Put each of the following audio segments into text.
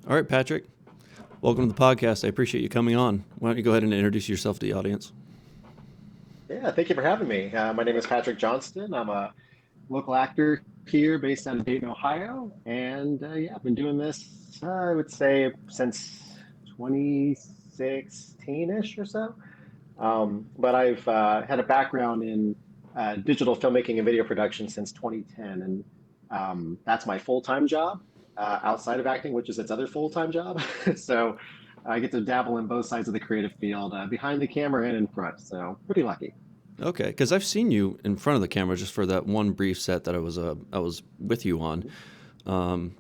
All right, Patrick, welcome to the podcast. I appreciate you coming on. Why don't you go ahead and introduce yourself to the audience? Yeah, thank you for having me. My name is Patrick Johnston. I'm a local actor here based out of Dayton, Ohio. And yeah, I've been doing this, I would say, since 2016-ish or so. But I've had a background in digital filmmaking and video production since 2010. And that's my full-time job outside of acting, which is its other full-time job. So I get to dabble in both sides of the creative field, behind the camera and in front. So pretty lucky. Okay, because I've seen you in front of the camera just for that one brief set that I was with you on, um,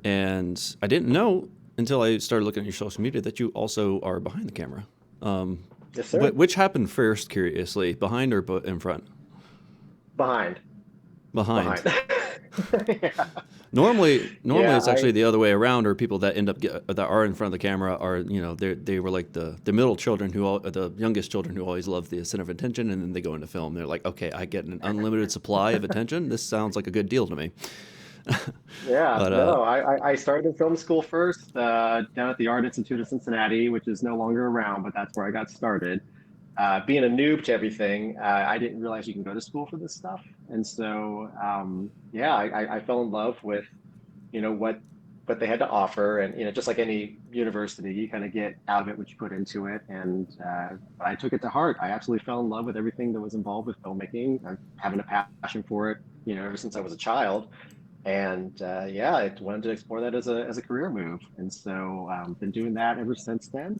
and I didn't know until I started looking at your social media that you also are behind the camera. Um, Yes, sir. which happened first, curiously, behind or in front? Behind. Behind. Behind. Yeah. Normally Yeah, it's actually the other way around, or people that that are in front of the camera are, they were like the middle children the youngest children who always love the center of attention, and then they go into film. They're like, okay, I get an unlimited supply of attention. This sounds like a good deal to me. yeah. But No, I started in film school first, down at the Art Institute of Cincinnati, which is no longer around, but that's where I got started. Being a noob to everything, I didn't realize you can go to school for this stuff. And so, yeah, I fell in love with, what they had to offer. And, just like any university, you kind of get out of it what you put into it. And but I took it to heart. I absolutely fell in love with everything that was involved with filmmaking, having a passion for it, ever since I was a child. And yeah, I wanted to explore that as a career move. And so been doing that ever since then.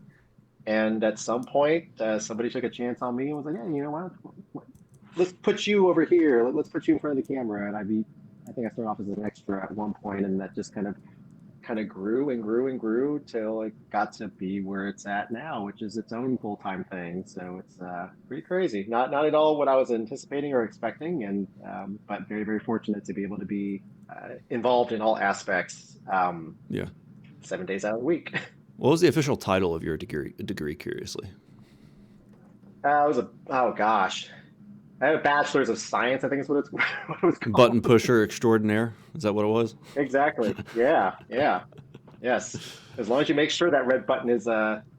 And at some point, somebody took a chance on me and was like, "Hey, let's put you over here. Let's put you in front of the camera." And I think I started off as an extra at one point, and that just kind of grew and grew and grew till it got to be where it's at now, which is its own full-time thing. So it's pretty crazy. Not at all what I was anticipating or expecting, and but very very fortunate to be able to be involved in all aspects, yeah, 7 days out of the week. what was the official title of your degree, curiously? I was oh gosh, I have a bachelor's of science. I think is what it's what it was Button called. pusher extraordinaire. Is that what it was? Exactly. Yeah. Yeah. Yes. As long as you make sure that red button is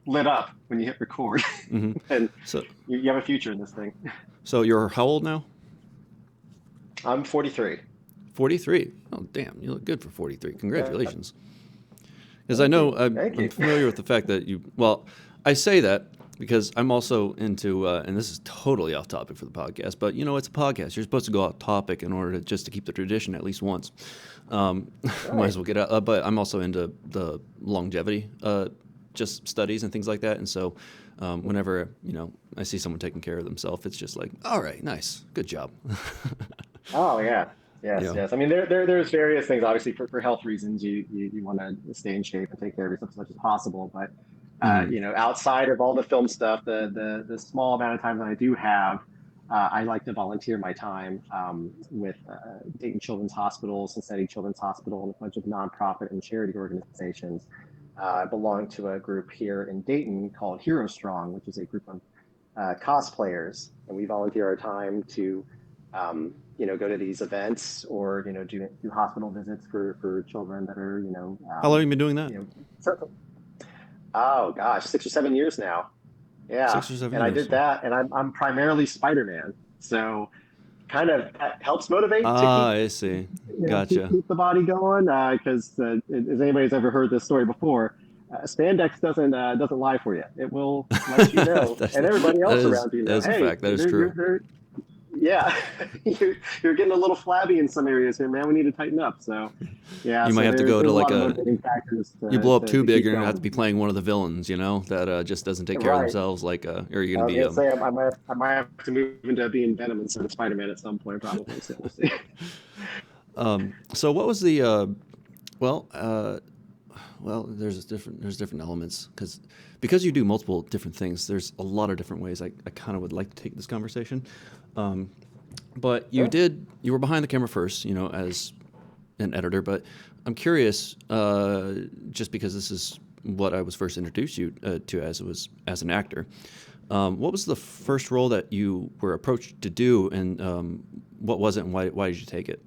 lit up when you hit record, Hmm. and So you have a future in this thing. so you're how old now? I'm 43. 43. Oh, damn, you look good for 43. Yeah. Congratulations. Because I Thank you. know Thank I'm you. familiar with the fact that well, I say that because I'm also into, and this is totally off topic for the podcast, but it's a podcast. You're supposed to go off topic in order to keep the tradition at least once. Um, Might Right. as well get out. But I'm also into the longevity, just studies and things like that. And so, whenever I see someone taking care of themselves, it's just like, all right, nice, good job. Oh yeah. Yes. Yeah. Yes. I mean, there's various things. Obviously, for health reasons, you want to stay in shape and take care of yourself as much as possible. But Hmm. outside of all the film stuff, the small amount of time that I do have, I like to volunteer my time with Dayton Children's Hospital, Cincinnati Children's Hospital, and a bunch of nonprofit and charity organizations. I belong to a group here in Dayton called Hero Strong, which is a group of cosplayers, and we volunteer our time to, go to these events or do hospital visits for children that are How long have you been doing that? you know. Oh gosh, 6 or 7 years now. Yeah, 6 or 7 and I years. did that, and I'm primarily Spider-Man, so kind of that helps motivate to Ah, keep I see. keep, Gotcha. keep the body going. Because as anybody's ever heard this story before, spandex doesn't lie for you. It will let you know, That's, and everybody that else is around you that know, is a hey, fact. That is true. yeah, you're getting a little flabby in some areas here, man. We need to tighten up. So, yeah, You might so have to there's go to there's a like lot of a motivating factors you to blow up to, too to big, keep you're gonna have to going. be playing one of the villains, that just doesn't take care of Right. themselves, like or you're I gonna was be gonna say I might have to move into being Venom instead of Spider-Man at some point, probably. So we'll see. So what was the well well there's different elements because you do multiple different things. There's a lot of different ways I kind of would like to take this conversation. Um, but Sure. you were behind the camera first, as an editor. But I'm curious, just because this is what I was first introduced you to as an actor. What was the first role that you were approached to do, and what was it, and why did you take it?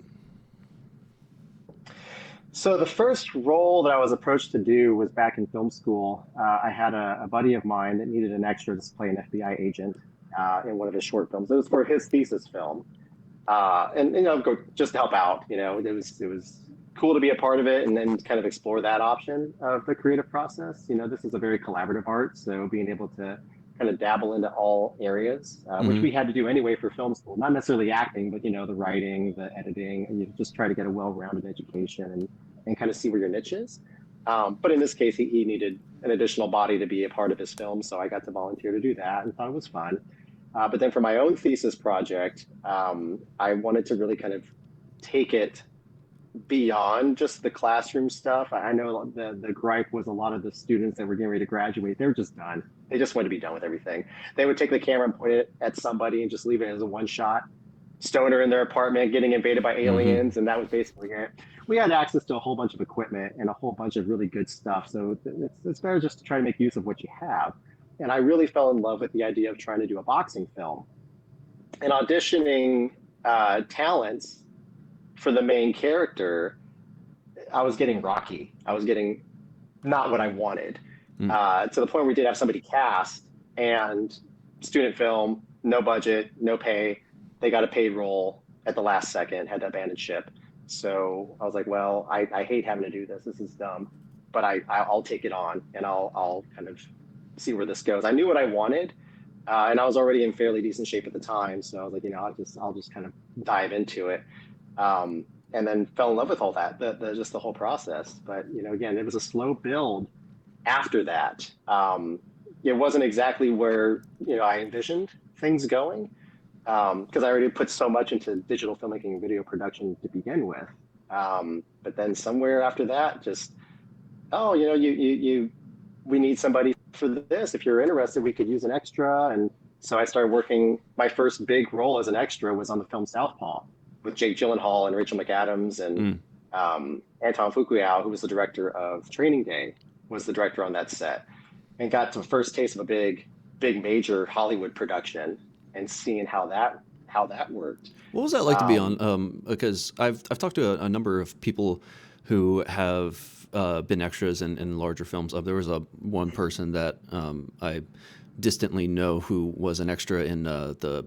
So the first role that I was approached to do was back in film school. I had a buddy of mine that needed an extra to play an FBI agent in one of his short films. It was for his thesis film, and go just to help out. It was cool to be a part of it and then kind of explore that option of the creative process. This is a very collaborative art, so being able to kind of dabble into all areas, which Hmm. we had to do anyway for film school. Not necessarily acting, but the writing, the editing, and you just try to get a well-rounded education and kind of see where your niche is. But in this case, he needed an additional body to be a part of his film, so I got to volunteer to do that and thought it was fun. But then for my own thesis project, I wanted to really kind of take it beyond just the classroom stuff. I know the gripe was a lot of the students that were getting ready to graduate, they were just done. They just wanted to be done with everything. They would take the camera and point it at somebody and just leave it as a one shot. Stoner in their apartment getting invaded by Hmm. aliens, and that was basically it. We had access to a whole bunch of equipment and a whole bunch of really good stuff. So it's better just to try to make use of what you have. And I really fell in love with the idea of trying to do a boxing film and auditioning talents for the main character. I was getting rocky. I was getting not what I wanted, to the point where we did have somebody cast and student film, no budget, no pay. They got a paid role at the last second, had to abandon ship. So I was like, well, I hate having to do this. This is dumb, but I'll take it on and I'll kind of see where this goes. I knew what I wanted, and I was already in fairly decent shape at the time. So I was like, I'll just kind of dive into it. And then fell in love with all that, just the whole process. But again, it was a slow build after that. It wasn't exactly where I envisioned things going, because I already put so much into digital filmmaking and video production to begin with. But then somewhere after that, just we need somebody for this. If you're interested, we could use an extra. And so I started working. My first big role as an extra was on the film Southpaw with Jake Gyllenhaal and Rachel McAdams and Mm. Anton Fuqua, who was the director of Training Day, was the director on that set, and got the first taste of a big major Hollywood production and seeing how that worked. What was that like to be Um, on? Because I've talked to a number of people who have been extras in larger films. There was a one person that I distantly know who was an extra in the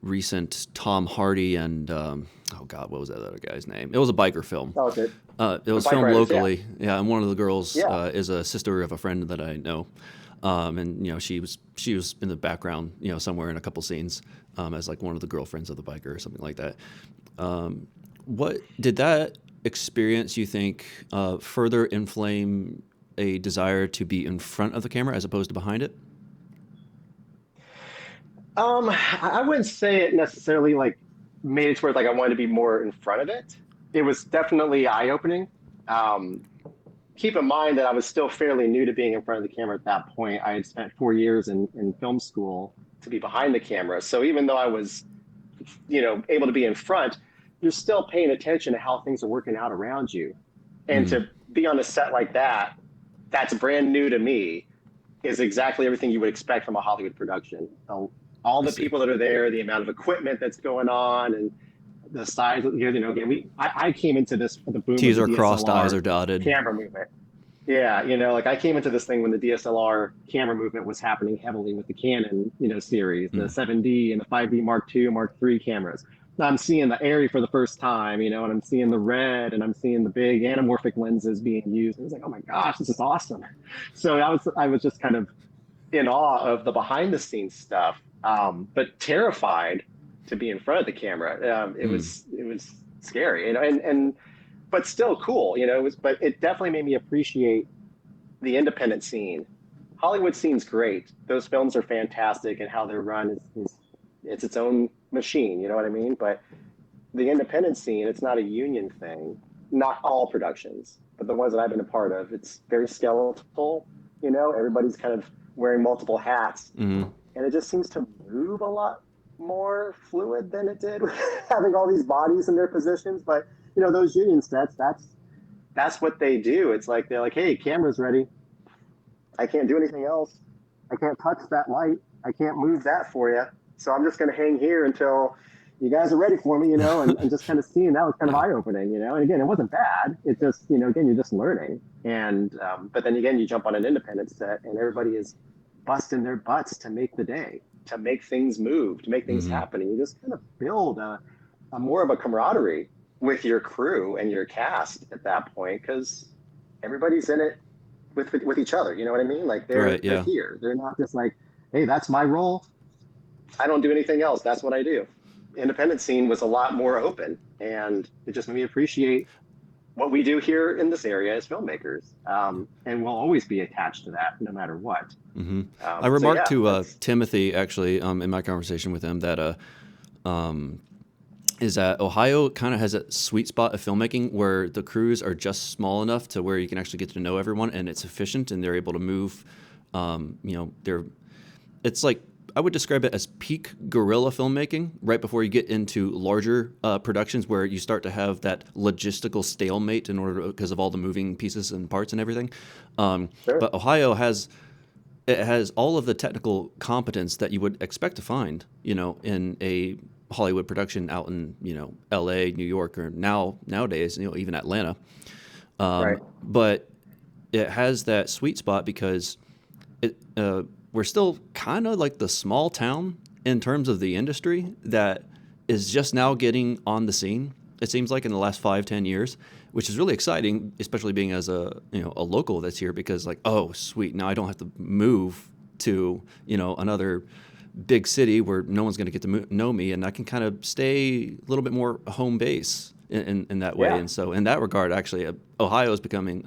recent Tom Hardy and oh God, what was that other guy's name? It was a biker film. that was it. It The was bike filmed riders, yeah, locally, yeah, and one of the girls yeah. is a sister of a friend that I know, and she was in the background, somewhere in a couple scenes, as like one of the girlfriends of the biker or something like that. What did that experience, you think, further inflame a desire to be in front of the camera as opposed to behind it? I wouldn't say it necessarily like made it towards like I wanted to be more in front of it. It was definitely eye opening. Um, Keep in mind that I was still fairly new to being in front of the camera at that point. I had spent 4 years in film school to be behind the camera. So even though I was, able to be in front, you're still paying attention to how things are working out around you. And Mm, to be on a set like that, that's brand new to me, is exactly everything you would expect from a Hollywood production. All I the see. people that are there, the amount of equipment that's going on, and the size. Again, I came into this for the boom of T's the are crossed, I's DSLR are dotted. camera movement. Yeah, like I came into this thing when the DSLR camera movement was happening heavily with the Canon, series, the Mm, 7D and the 5D Mark II, Mark III cameras. Now I'm seeing the Airy for the first time, and I'm seeing the red and I'm seeing the big anamorphic lenses being used. And it's like, oh my gosh, this is awesome. So I was just kind of in awe of the behind the scenes stuff, but terrified to be in front of the camera. It mm, was it was scary, and but still cool. But it definitely made me appreciate the independent scene. Hollywood scene's great. Those films are fantastic, and how they're run is it's its own machine. You know what I mean? But the independent scene, it's not a union thing. Not all productions, but the ones that I've been a part of, it's very skeletal. Everybody's kind of wearing multiple hats, mm. and it just seems to move a lot more fluid than it did with having all these bodies in their positions. But those union sets, that's what they do. It's like they're like, hey, camera's ready. I can't do anything else. I can't touch that light. I can't move that for you. So I'm just going to hang here until you guys are ready for me, and just kind of seeing that was kind of Yeah. eye opening, and again, it wasn't bad. It just, again, you're just learning. And, but then again, you jump on an independent set and everybody is busting their butts to make the day, to make things move, to make things Mm-hmm. happen. And you just kind of build a more of a camaraderie with your crew and your cast at that point, because everybody's in it with each other. You know what I mean? Like Right. they're Yeah. here. They're not just like, hey, that's my role. I don't do anything else. That's what I do. Independent scene was a lot more open, and it just made me appreciate what we do here in this area as filmmakers. And we'll always be attached to that no matter what. Mm-hmm. I So remarked yeah, to that's Timothy actually in my conversation with him that um, is that Ohio kind of has a sweet spot of filmmaking where the crews are just small enough to where you can actually get to know everyone and it's efficient and they're able to move. It's like I would describe it as peak guerrilla filmmaking right before you get into larger productions where you start to have that logistical stalemate in order because of all the moving pieces and parts and everything. sure. But Ohio has all of the technical competence that you would expect to find, in a Hollywood production out in, L.A., New York, or nowadays, even Atlanta. Right. But it has that sweet spot because we're still kind of like the small town in terms of the industry that is just now getting on the scene. It seems like in the last 5-10 years, which is really exciting, especially being as a local that's here because like, oh sweet, now I don't have to move to another big city where no one's going to get to know me, and I can kind of stay a little bit more home base in that way. Yeah. And so in that regard, actually, Ohio is becoming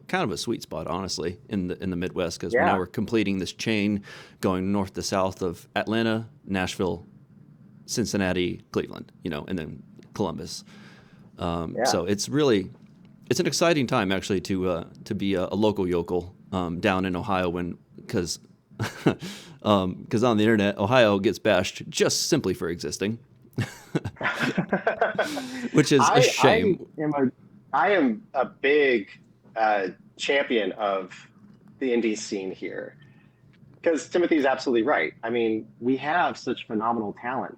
kind of a sweet spot, honestly, in the Midwest because now Yeah. we're completing this chain going north to south of Atlanta, Nashville, Cincinnati, Cleveland, and then Columbus. Yeah. So it's an exciting time actually to be a local yokel down in Ohio because on the internet Ohio gets bashed just simply for existing, which is a I shame. am a big uh, champion of the indie scene here, because Timothy's absolutely right. I mean, we have such phenomenal talent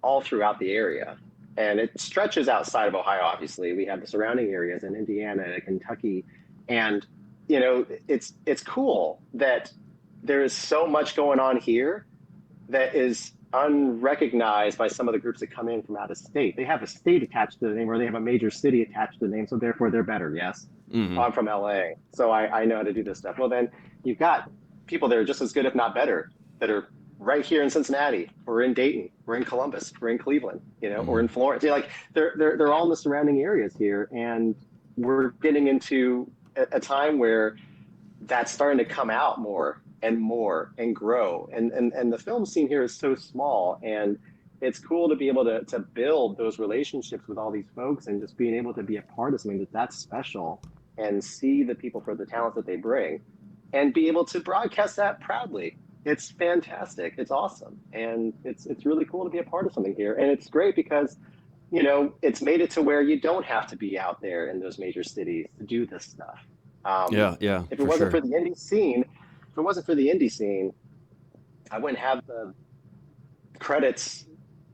all throughout the area, and it stretches outside of Ohio. Obviously, we have the surrounding areas in Indiana, Kentucky, and it's cool that there is so much going on here that is unrecognized by some of the groups that come in from out of state. They have a state attached to the name, or they have a major city attached to the name, so therefore they're better. Yes, oh, Hmm. I'm from LA, so I know how to do this stuff. Well, then you've got people that are just as good, if not better, that are right here in Cincinnati, or in Dayton, or in Columbus, or in Cleveland, or Hmm. in Florence. Like they're all in the surrounding areas here, and we're getting into a time where that's starting to come out more and grow. And the film scene here is so small, and it's cool to be able to build those relationships with all these folks and just being able to be a part of something that's special and see the people for the talent that they bring and be able to broadcast that proudly. It's fantastic. It's awesome. And it's really cool to be a part of something here. And it's great because it's made it to where you don't have to be out there in those major cities to do this stuff. Um, Yeah, yeah, if it for wasn't sure. for the indie scene, if it wasn't for the indie scene, I wouldn't have the credits,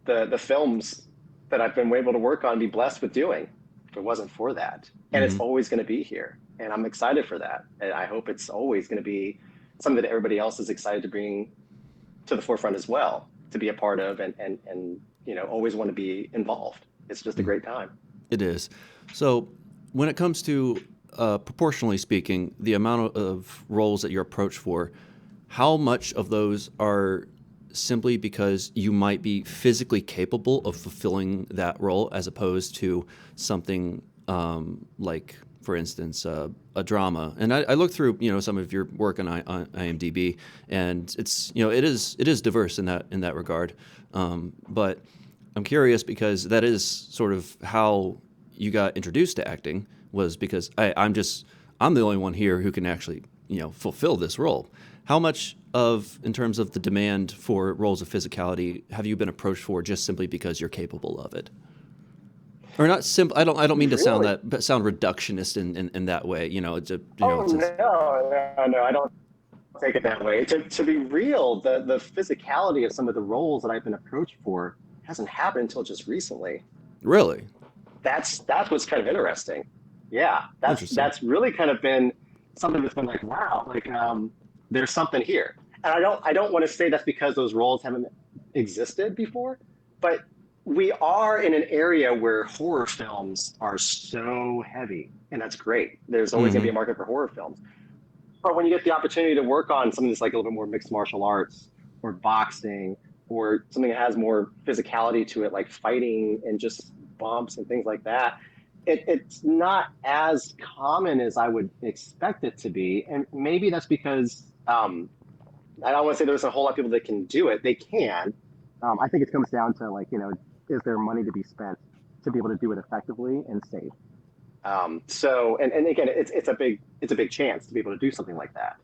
the films that I've been able to work on, be blessed with doing. If it wasn't for that, and it's Hmm. always going to be here, and I'm excited for that, and I hope it's always going to be something that everybody else is excited to bring to the forefront as well, to be a part of, and always want to be involved. It's just a great time. It is. So when it comes to proportionally speaking, the amount of roles that you're approached for, how much of those are simply because you might be physically capable of fulfilling that role as opposed to something like, for instance, a drama? And I looked through, some of your work on IMDb, and it's, it is diverse in that regard. But I'm curious because that is sort of how you got introduced to acting, was because I'm the only one here who can actually fulfill this role. How much of, in terms of the demand for roles of physicality, have you been approached for just simply because you're capable of it? Or not simple. I don't mean to sound Really? that, but sound reductionist in that way. Oh It's just, no, I don't take it that way. To be real, the physicality of some of the roles that I've been approached for hasn't happened until just recently. Really That's what's kind of interesting. Yeah, interesting. that's really kind of been something that's been like, wow, like there's something here. And I don't want to say that's because those roles haven't existed before, but we are in an area where horror films are so heavy, and that's great. There's always going to be Hmm. a market for horror films. But when you get the opportunity to work on something that's like a little bit more mixed martial arts or boxing or something that has more physicality to it, like fighting and just bumps and things like that, it's not as common as I would expect it to be. And maybe that's because I don't want to say there's a whole lot of people that can do it. They can. I think it comes down to like, is there money to be spent to be able to do it effectively and safe? And again, it's a big chance to be able to do something like that.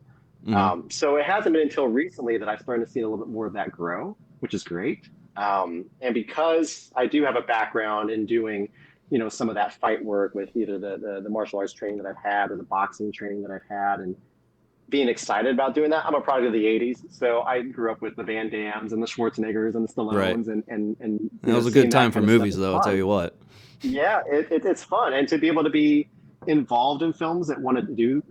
Hmm. So it hasn't been until recently that I've started to see a little bit more of that grow, which is great. And because I do have a background in doing, some of that fight work with either the martial arts training that I've had or the boxing training that I've had, and being excited about doing that. I'm a product of the '80s, so I grew up with the Van Dams and the Schwarzeneggers and the Right. Stallones, and That was a good seeing time that for kind of stuff movies, is though. I'll tell fun. you what. Yeah, it's fun, and to be able to be involved in films that want to do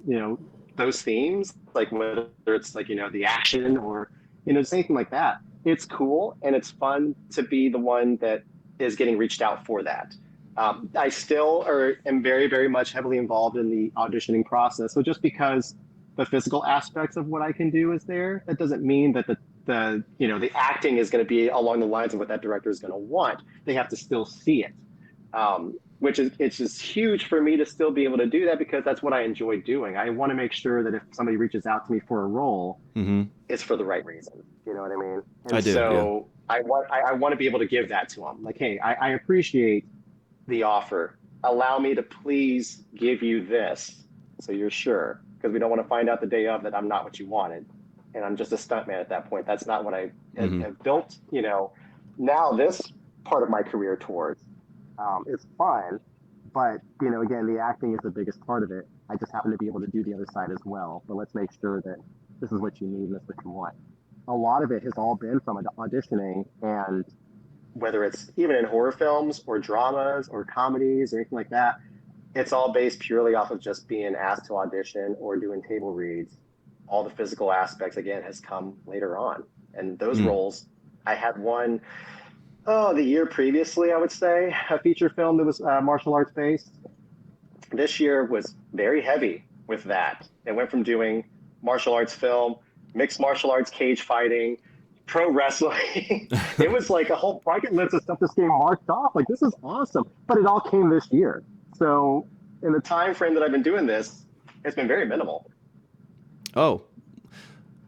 those themes, like whether it's like the action or just anything like that, it's cool and it's fun to be the one that is getting reached out for that. I still am very very much heavily involved in the auditioning process. So just because the physical aspects of what I can do is there, that doesn't mean that the acting is going to be along the lines of what that director is going to want. They have to still see it, which is it's just huge for me to still be able to do that because that's what I enjoy doing. I want to make sure that if somebody reaches out to me for a role, Hmm. it's for the right reason. You know what I mean? I And do. Yeah. so I want to be able to give that to them. Like, hey, I appreciate the offer. Allow me to please give you this, so you're sure, because we don't want to find out the day of that I'm not what you wanted, and I'm just a stuntman at that point. That's not what I Hmm. have built. Now this part of my career towards is fun, but again, the acting is the biggest part of it. I just happen to be able to do the other side as well. But let's make sure that this is what you need and this is what you want. A lot of it has all been from auditioning, and whether it's even in horror films or dramas or comedies or anything like that, it's all based purely off of just being asked to audition or doing table reads. All the physical aspects again has come later on, and those Mm. roles, I had one the year previously, I would say, a feature film that was martial arts based. This year was very heavy with that. It went from doing martial arts film, mixed martial arts cage fighting, pro wrestling. It was like a whole bucket list of stuff that's getting marked off. Like, this is awesome. But it all came this year. So in the time frame that I've been doing this, it's been very minimal. Oh,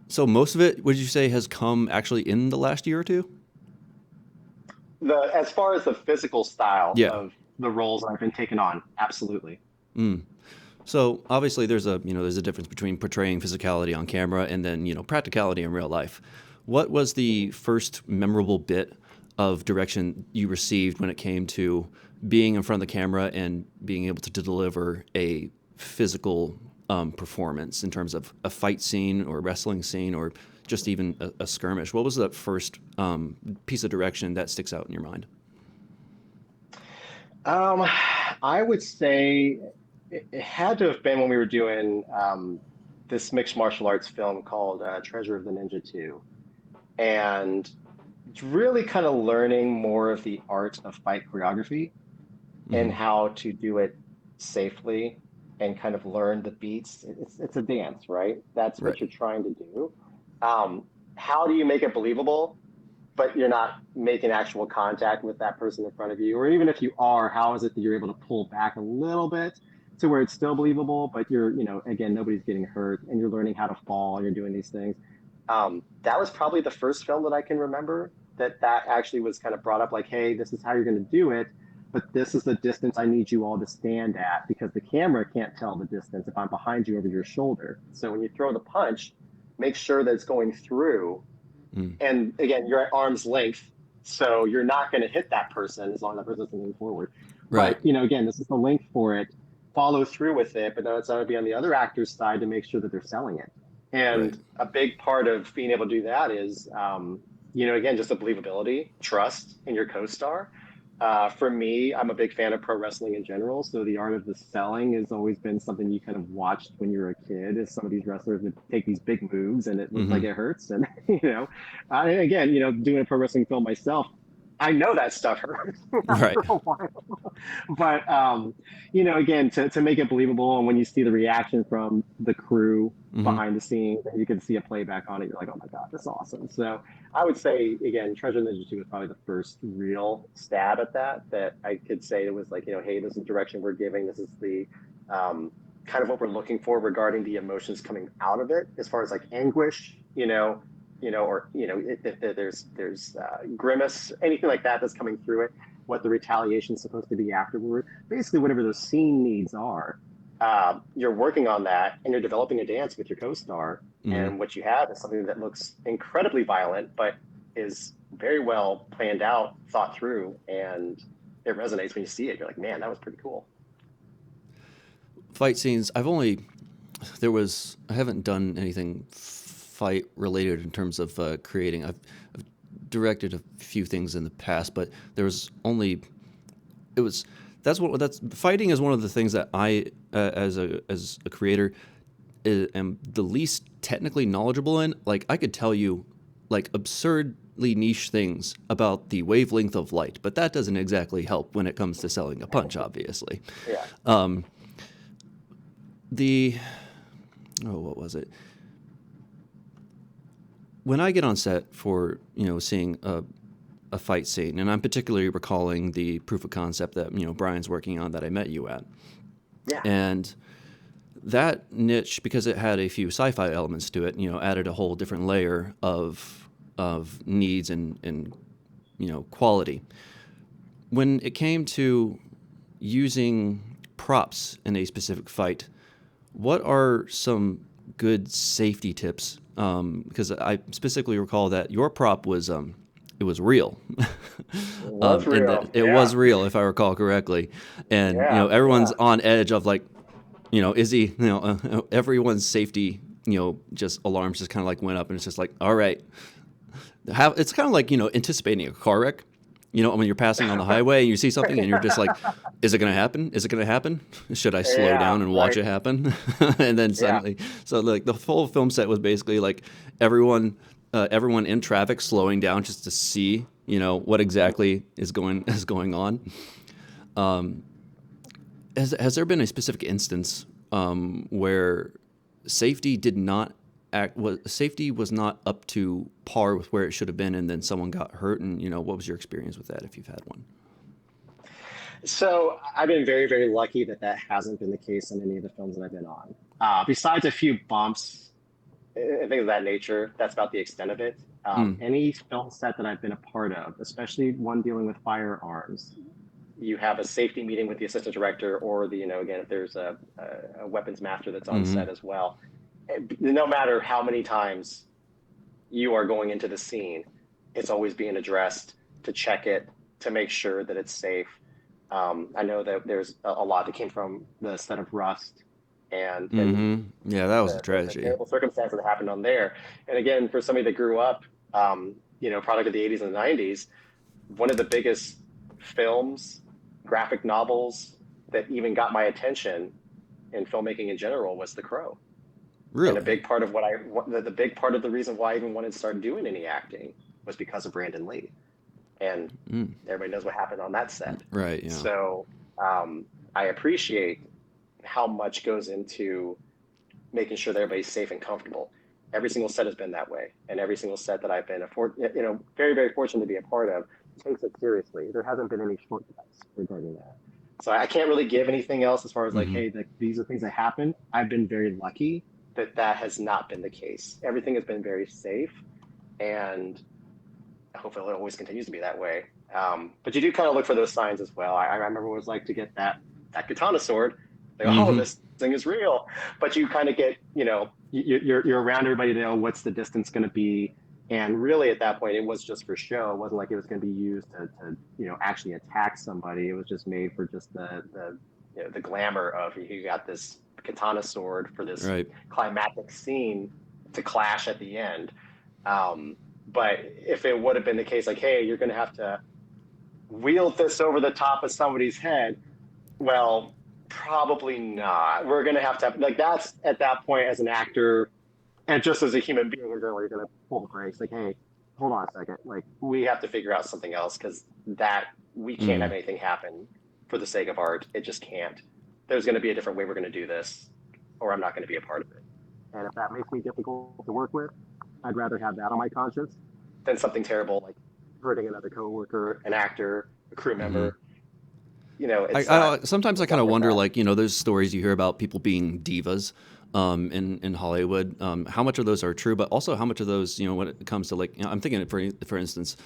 so most of it, would you say, has come actually in the last year or two? As far as the physical style Yeah. of the roles I've been taking on, absolutely. Mm. So obviously, there's a difference between portraying physicality on camera and then practicality in real life. What was the first memorable bit of direction you received when it came to being in front of the camera and being able to deliver a physical performance in terms of a fight scene or a wrestling scene or just even a skirmish? What was that first piece of direction that sticks out in your mind? Um, I would say it had to have been when we were doing this mixed martial arts film called Treasure of the Ninja 2. And really kind of learning more of the art of fight choreography and Hmm. how to do it safely and kind of learn the beats. It's a dance, right? That's what Right. you're trying to do. Um, how do you make it believable, but you're not making actual contact with that person in front of you? Or even if you are, how is it that you're able to pull back a little bit to where it's still believable, but again, nobody's getting hurt and you're learning how to fall and you're doing these things. That was probably the first film that I can remember that actually was kind of brought up like, hey, this is how you're going to do it, but this is the distance I need you all to stand at because the camera can't tell the distance if I'm behind you over your shoulder. So when you throw the punch, make sure that it's going through. Mm. And again, you're at arm's length. So you're not going to hit that person as long as that person's moving forward. Right. But, again, this is the length for it. Follow through with it, but then it's going to be on the other actor's side to make sure that they're selling it. Right. And a big part of being able to do that is, again, just the believability, trust in your co-star. For me, I'm a big fan of pro wrestling in general. So the art of the selling has always been something you kind of watched when you were a kid. Is some of these wrestlers would take these big moves and it looks Mm-hmm. like it hurts. And again, doing a pro wrestling film myself, I know that stuff hurts Right. after a while. But again, to make it believable, and when you see the reaction from the crew Mm-hmm. behind the scenes, and you can see a playback on it, you're like, oh my god, that's awesome. So I would say again, Treasure Ninja 2 was probably the first real stab at that I could say it was like, hey, this is the direction we're giving. This is the kind of what we're looking for regarding the emotions coming out of it, as far as like anguish, or if there's grimace, anything like that that's coming through it. What the retaliation is supposed to be afterward, basically whatever those scene needs are. You're working on that, and you're developing a dance with your co-star, Mm-hmm. and what you have is something that looks incredibly violent, but is very well planned out, thought through, and it resonates when you see it. You're like, man, that was pretty cool. Fight scenes. I haven't done anything fight related in terms of creating. I've directed a few things in the past, but there was only it was that's fighting is one of the things that I as a creator am the least technically knowledgeable in. Like I could tell you like absurdly niche things about the wavelength of light, but that doesn't exactly help when it comes to selling a punch, obviously. Yeah. The what was it? When I get on set for seeing a fight scene, and I'm particularly recalling the proof of concept that Brian's working on that I met you at, Yeah. and that niche, because it had a few sci-fi elements to it, added a whole different layer of needs and quality. When it came to using props in a specific fight, what are some good safety tips? Because I specifically recall that your prop was it was real, It was and real. that it Yeah. was real, if I recall correctly. And Yeah. everyone's Yeah. on edge of like, is he? Everyone's safety, just alarms just kind of like went up, and it's just like, all right, it's kind of like anticipating a car wreck. When you're passing on the highway and you see something and you're just like, is it going to happen? Is it going to happen? Should I slow Yeah. down and watch Right. it happen? And then Yeah. suddenly, so like the full film set was basically like everyone in traffic slowing down just to see, what exactly is going on. Has there been a specific instance where safety did not safety was not up to par with where it should have been, and then someone got hurt? And what was your experience with that, if you've had one? So I've been very, very lucky that hasn't been the case in any of the films that I've been on. Besides a few bumps and things of that nature, that's about the extent of it. Mm. Any film set that I've been a part of, especially one dealing with firearms, you have a safety meeting with the assistant director, or again, if there's a weapons master that's on Mm-hmm. set as well. No matter how many times you are going into the scene, it's always being addressed to check it, to make sure that it's safe. I know that there's a lot that came from the set of Rust and Mm-hmm. Yeah, that was a the tragedy. terrible circumstances that happened on there. And again, for somebody that grew up, product of the 80s and the 90s, one of the biggest films, graphic novels that even got my attention in filmmaking in general was The Crow. And a Really? big part of the big part of the reason why I even wanted to start doing any acting was because of Brandon Lee. And Mm. everybody knows what happened on that set. Right. Yeah. So I appreciate how much goes into making sure that everybody's safe and comfortable. Every single set has been that way, and every single set that I've been very, very fortunate to be a part of takes it seriously. There hasn't been any shortcuts regarding that. So I can't really give anything else as far as like, Mm-hmm. hey, these are things that happen. I've been very lucky that has not been the case. Everything has been very safe, and hopefully it always continues to be that way. But you do kind of look for those signs as well. I remember what it was like to get that katana sword. Like, oh, Mm-hmm. this thing is real. But you kind of get, you're around everybody to know what's the distance going to be. And really, at that point, it was just for show. It wasn't like it was going to be used to actually attack somebody. It was just made for just the glamour of you got this katana sword for this Right. climactic scene to clash at the end. Um, But if it would have been the case, like, hey, you're going to have to wield this over the top of somebody's head, well, probably not. We're going to have, like, that's at that point as an actor and just as a human being, you're going to pull the brakes. Like, hey, hold on a second. Like, we have to figure out something else because that we can't Mm. have anything happen for the sake of art. It just can't. There's going to be a different way we're going to do this, or I'm not going to be a part of it. And if that makes me difficult to work with, I'd rather have that on my conscience than something terrible like hurting another coworker, an actor, a crew Hmm. member. You know, I, it's not I sometimes I it's kind not of worth wonder, that. like, those stories you hear about people being divas, in Hollywood. How much of those are true, but also how much of those, when it comes to, like, I'm thinking, for instance,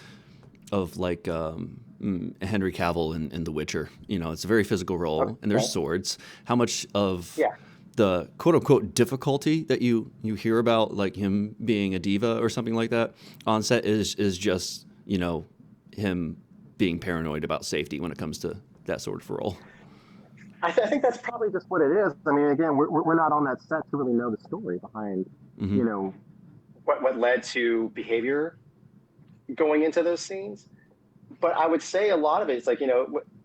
of, like, Henry Cavill in The Witcher. It's a very physical role, and there's Okay. swords. How much of Yeah. the quote unquote difficulty that you hear about, like him being a diva or something like that on set, is just him being paranoid about safety when it comes to that sort of role. I think that's probably just what it is. I mean, again, we're not on that set to really know the story behind, Hmm. you know, what led to behavior going into those scenes. But I would say a lot of it is like,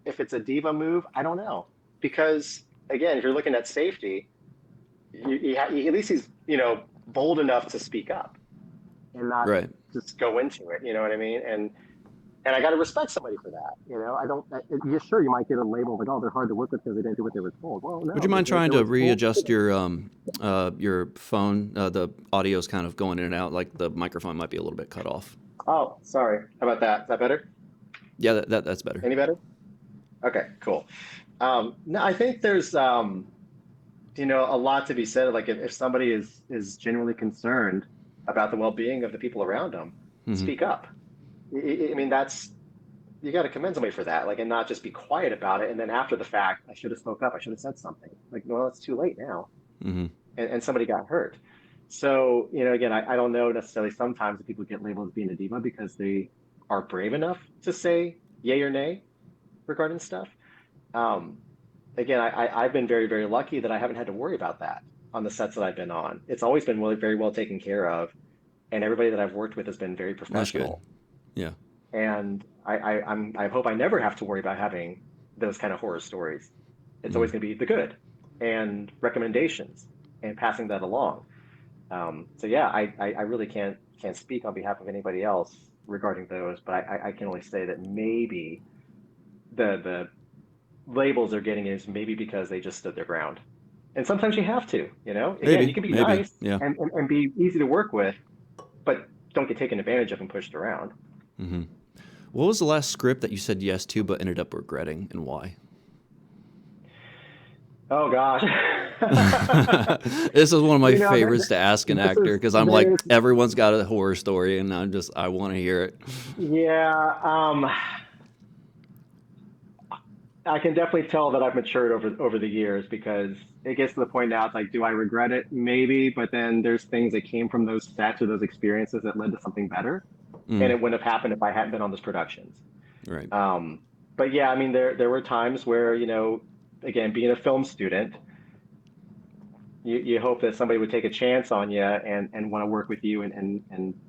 if it's a diva move, I don't know. Because again, if you're looking at safety, at least he's, bold enough to speak up and not Right. just go into it. You know what I mean? And I got to respect somebody for that. I don't. Yeah, sure, you might get a label like, oh, they're hard to work with because they didn't do what they were told. Well, Would no, you mind trying there to was full. readjust your phone? The audio's kind of going in and out. Like the microphone might be a little bit cut off. Oh, sorry. How about that? Is that better? Yeah, that's better. Any better? Okay, cool. No, I think there's a lot to be said. Like if somebody is genuinely concerned about the well-being of the people around them, Hmm. speak up. I mean, that's you got to commend somebody for that. Like, and not just be quiet about it. And then after the fact, I should have spoke up. I should have said something. Like, well, it's too late now, Hmm. and somebody got hurt. So, again, I don't know necessarily. Sometimes people get labeled as being a diva because they are brave enough to say yay or nay regarding stuff. Um, Again, I've been very, very lucky that I haven't had to worry about that on the sets that I've been on. It's always been really, very well taken care of, and everybody that I've worked with has been very That's good. professional. Yeah. And I hope I never have to worry about having those kind of horror stories. It's Hmm. always going to be the good and recommendations and passing that along. So yeah, I really can't speak on behalf of anybody else regarding those, but I can only say that maybe the labels they're getting is maybe because they just stood their ground. And sometimes you have to, again, you Maybe. can be Maybe. nice Yeah. and be easy to work with, but don't get taken advantage of and pushed around. Hmm. What was the last script that you said yes to but ended up regretting, and why? Oh gosh. This is one of my you know, favorites to ask an this actor is because I'm like, there's everyone's got a horror story, and I want to hear it. yeah, I can definitely tell that I've matured over the years because it gets to the point now it's like, do I regret it? Maybe, but then there's things that came from those sets or those experiences that led to something better. And Mm, it wouldn't have happened if I hadn't been on those productions. right. Um, but yeah, I mean, there were times where, again, being a film student, you hope that somebody would take a chance on you and want to work with you and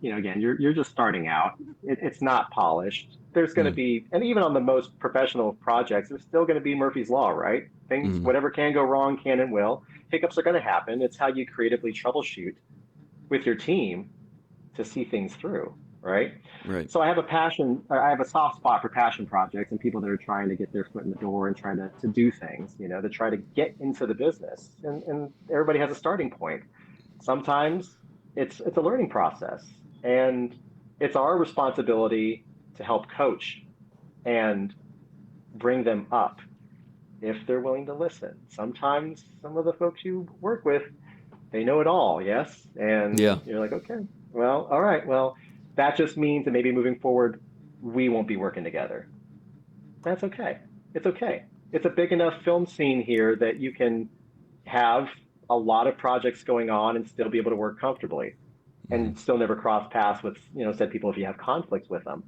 again you're just starting out. It's not polished. There's going to Mm, be, and even on the most professional projects there's still going to be Murphy's law, right? Things, mm, whatever can go wrong can and will. Hiccups are going to happen. It's how you creatively troubleshoot with your team to see things through, right? right. So I have a passion, I have a soft spot for passion projects and people that are trying to get their foot in the door and trying to do things, to try to get into the business. And everybody has a starting point. Sometimes it's a learning process, and it's our responsibility to help coach and bring them up if they're willing to listen. Sometimes some of the folks you work with, they know it all, yes? And Yeah. you're like, okay, well, all right, well, that just means that maybe moving forward, we won't be working together. That's okay. It's okay. It's a big enough film scene here that you can have a lot of projects going on and still be able to work comfortably Hmm. and still never cross paths with, said people if you have conflicts with them.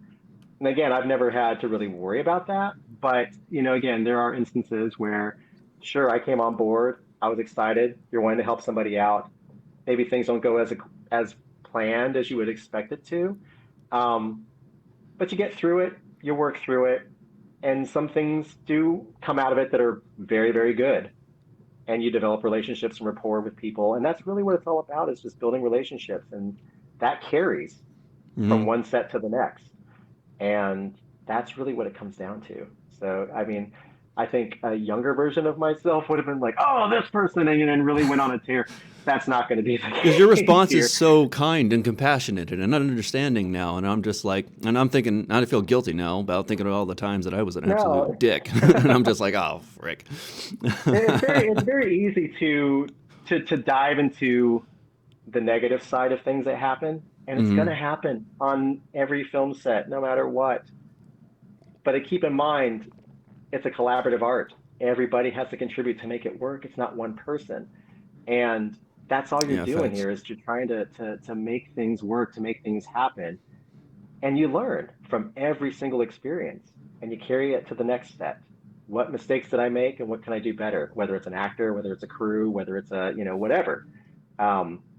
And again, I've never had to really worry about that. But, again, there are instances where, sure, I came on board, I was excited, you're wanting to help somebody out. Maybe things don't go as planned as you would expect it to. Um, but you get through it, you work through it, and some things do come out of it that are very, very good. And you develop relationships and rapport with people. And that's really what it's all about, is just building relationships. And that carries Hmm. from one set to the next. And that's really what it comes down to. So, I mean, I think a younger version of myself would have been like, oh, this person, and really went on a tear. That's not going to be Because your the case response is here. so kind and compassionate and understanding now, and I'm just like, and I'm thinking, I feel guilty now about thinking of all the times that I was an absolute No, dick, and I'm just like, oh frick. it's very easy to dive into the negative side of things that happen, and it's going Hmm. to happen on every film set, no matter what. But keep in mind, it's a collaborative art. Everybody has to contribute to make it work. It's not one person. And that's all you're Yeah, doing facts. here, is you're trying to make things work, to make things happen. And you learn from every single experience, and you carry it to the next set. What mistakes did I make, and what can I do better? Whether it's an actor, whether it's a crew, whether it's a, whatever.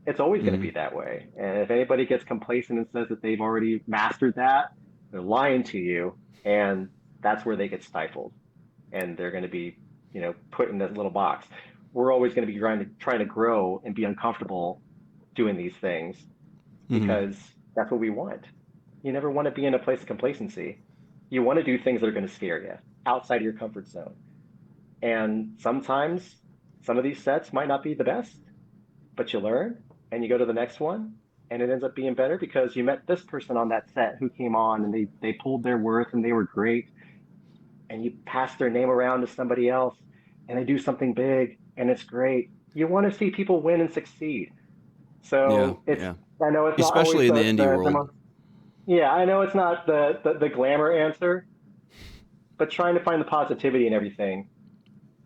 It's always going to Hmm. be that way. And if anybody gets complacent and says that they've already mastered that, they're lying to you. And that's where they get stifled, and they're going to be, put in this little box. We're always going to be trying to grow and be uncomfortable doing these things, Hmm. because that's what we want. You never want to be in a place of complacency. You want to do things that are going to scare you, outside of your comfort zone. And sometimes some of these sets might not be the best, but you learn and you go to the next one, and it ends up being better because you met this person on that set who came on and they pulled their worth and they were great, and you pass their name around to somebody else and they do something big and it's great. You want to see people win and succeed. Yeah, So yeah. I know it's not always Especially in the indie the world. most, yeah, I know it's not the glamour answer, but trying to find the positivity in everything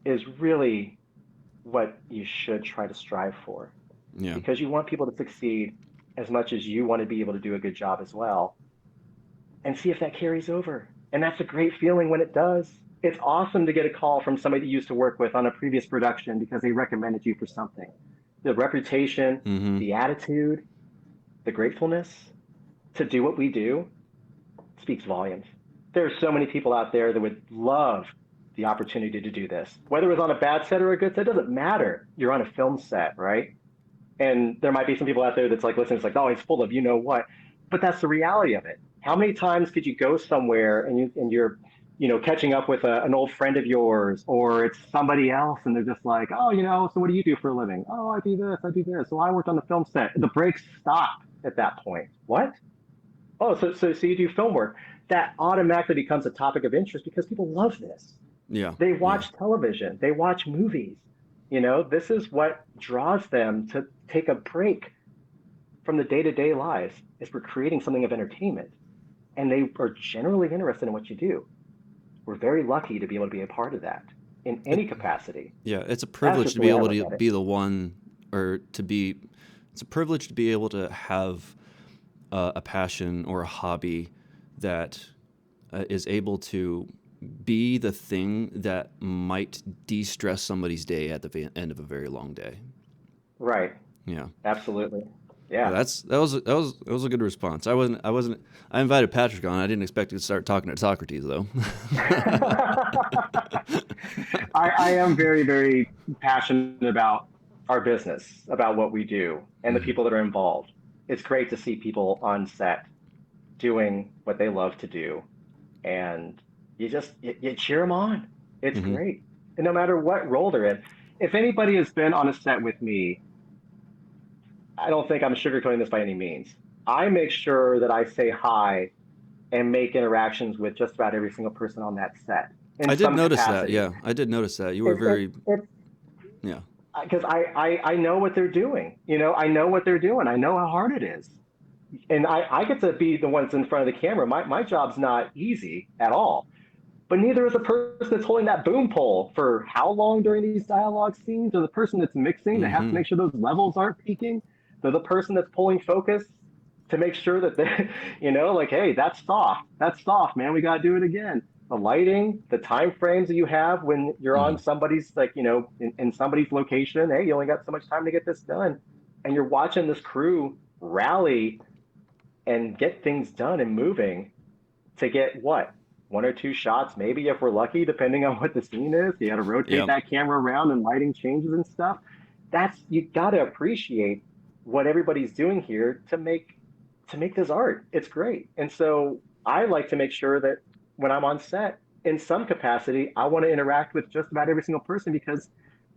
is really what you should try to strive for, Yeah. because you want people to succeed as much as you want to be able to do a good job as well, and see if that carries over. And that's a great feeling when it does. It's awesome to get a call from somebody that you used to work with on a previous production because they recommended you for something. The reputation, Hmm. the attitude, the gratefulness to do what we do speaks volumes. There are so many people out there that would love the opportunity to do this. Whether it was on a bad set or a good set, it doesn't matter. You're on a film set, right? And there might be some people out there that's like, listen, it's like, oh, he's full of you know what. But that's the reality of it. How many times could you go somewhere and you're, catching up with an old friend of yours, or it's somebody else, and they're just like, oh, so what do you do for a living? Oh, I do this, I do this. So I worked on the film set. The breaks stop at that point. What? Oh, so you do film work. That automatically becomes a topic of interest because people love this. Yeah, They yeah. watch television, they watch movies. This is what draws them to take a break from the day-to-day lives, is we're creating something of entertainment. And they are generally interested in what you do. We're very lucky to be able to be a part of that in It, any capacity. yeah, it's a That's privilege just to the be way I able look to at it. be the one, or to be. It's a privilege to be able to have a passion or a hobby that is able to be the thing that might de-stress somebody's day at the end of a very long day. Right. Yeah. Absolutely. Yeah, Yeah. that was a good response. I wasn't. I invited Patrick on. I didn't expect to start talking to Socrates though. I am very, very passionate about our business, about what we do, and the Hmm. people that are involved. It's great to see people on set doing what they love to do, and you cheer them on. It's Hmm. great, and no matter what role they're in. If anybody has been on a set with me, I don't think I'm sugarcoating this by any means. I make sure that I say hi and make interactions with just about every single person on that set in I did some notice that. capacity. Yeah, I did notice that. You were It, very. it, Yeah. because I know what they're doing. I know what they're doing. I know how hard it is. And I get to be the ones in front of the camera. My job's not easy at all. But neither is the person that's holding that boom pole for how long during these dialogue scenes, or the person that's mixing that has to Hmm. make sure those levels aren't peaking. They're the person that's pulling focus to make sure that they, like, hey, that's soft. That's soft, man. We got to do it again. The lighting, the time frames that you have when you're Hmm. on somebody's, like, in somebody's location. Hey, you only got so much time to get this done. And you're watching this crew rally and get things done and moving to get what? One or two shots, maybe if we're lucky, depending on what the scene is. You got to rotate Yep. that camera around and lighting changes and stuff. That's you got to appreciate what everybody's doing here to make this art. It's great. And so I like to make sure that when I'm on set, in some capacity, I want to interact with just about every single person because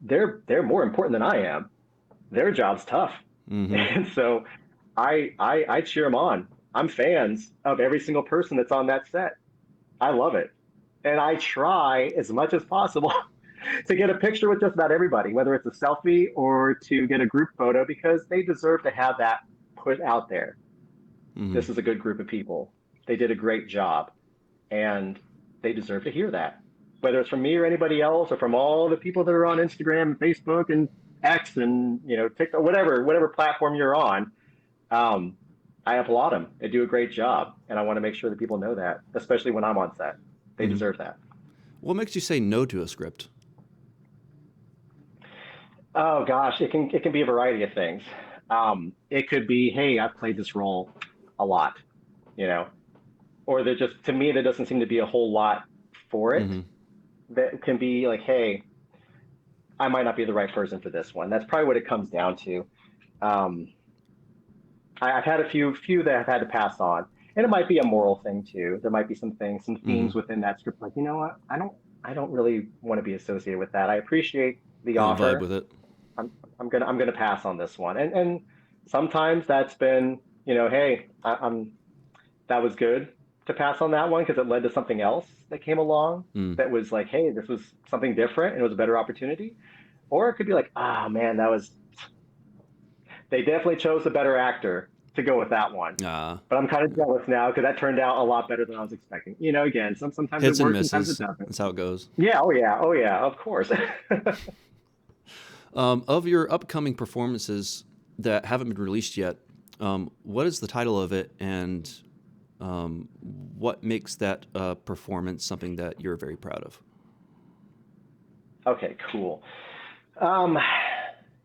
they're more important than I am. Their job's tough. Mm-hmm. And so I cheer them on. I'm fans of every single person that's on that set. I love it. And I try as much as possible to get a picture with just about everybody, whether it's a selfie or to get a group photo, because they deserve to have that put out there. Mm-hmm. This is a good group of people. They did a great job, and they deserve to hear that, whether it's from me or anybody else, or from all the people that are on Instagram and Facebook and X and TikTok, whatever platform you're on. Um, I applaud them. They do a great job, and I want to make sure that people know that, especially when I'm on set. They Mm-hmm. deserve that. What makes you say no to a script? Oh gosh, it can be a variety of things. It could be, hey, I've played this role a lot, you know, or there just to me there doesn't seem to be a whole lot for it. Mm-hmm. That can be like, hey, I might not be the right person for this one. That's probably what it comes down to. Um, I've had a few that I've had to pass on, and it might be a moral thing too. There might be some things, some Mm-hmm. themes within that script, like, you know what, I don't really want to be associated with that. I appreciate the You don't vibe offer. with it. I'm I'm gonna pass on this one. And sometimes that's been, hey, that was good to pass on that one because it led to something else that came along Mm. that was like, hey, this was something different and it was a better opportunity. Or it could be like, ah, man, they definitely chose a better actor to go with that one. Ah, But I'm kind of jealous now because that turned out a lot better than I was expecting. Again, sometimes it hits and works, sometimes it misses. doesn't. That's how it goes. Yeah, oh yeah, oh yeah, of course. Of your upcoming performances that haven't been released yet, what is the title of it, and what makes that performance something that you're very proud of? Okay, cool. Um,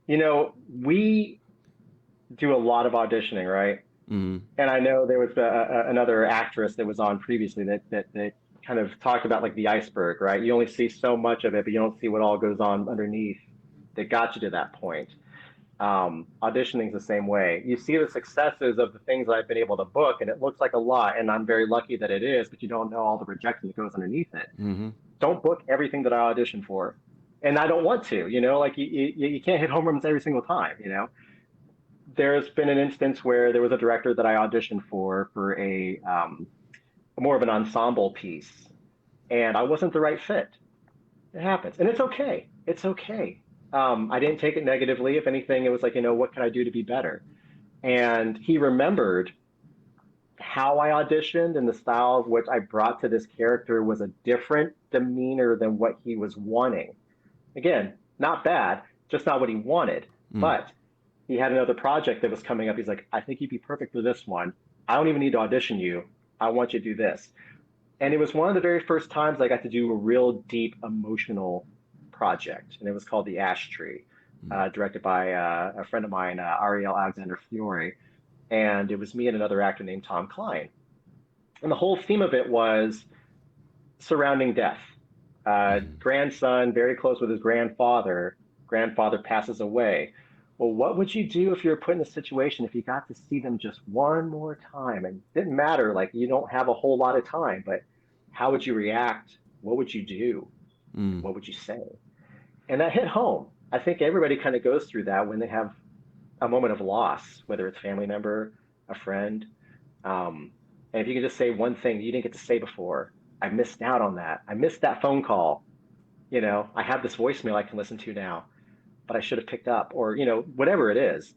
we do a lot of auditioning, right? Mm-hmm. And I know there was another actress that was on previously that kind of talked about like the iceberg, right? You only see so much of it, but you don't see what all goes on underneath that got you to that point. Auditioning is the same way. You see the successes of the things that I've been able to book, and it looks like a lot, and I'm very lucky that it is, but you don't know all the rejection that goes underneath it. Mm-hmm. Don't book everything that I audition for. And I don't want to, like you can't hit home runs every single time. There's been an instance where there was a director that I auditioned for a more of an ensemble piece, and I wasn't the right fit. It happens, and it's okay. It's okay. I didn't take it negatively. If anything, it was like, what can I do to be better? And he remembered how I auditioned and the style of which I brought to this character was a different demeanor than what he was wanting. Again, not bad, just not what he wanted. Mm. But he had another project that was coming up. He's like, I think you'd be perfect for this one. I don't even need to audition you. I want you to do this. And it was one of the very first times I got to do a real deep emotional project. And it was called The Ash Tree, Mm. directed by a friend of mine, Ariel Alexander Fiore. And it was me and another actor named Tom Klein. And the whole theme of it was surrounding death. Mm. Grandson, very close with his grandfather. Grandfather passes away. Well, what would you do if you were put in a situation if you got to see them just one more time? And it didn't matter, like you don't have a whole lot of time, but how would you react? What would you do? Mm. What would you say? And that hit home. I think everybody kind of goes through that when they have a moment of loss, whether it's a family member, a friend. And if you could just say one thing that you didn't get to say before, I missed out on that. I missed that phone call. I have this voicemail I can listen to now, but I should have picked up, or whatever it is.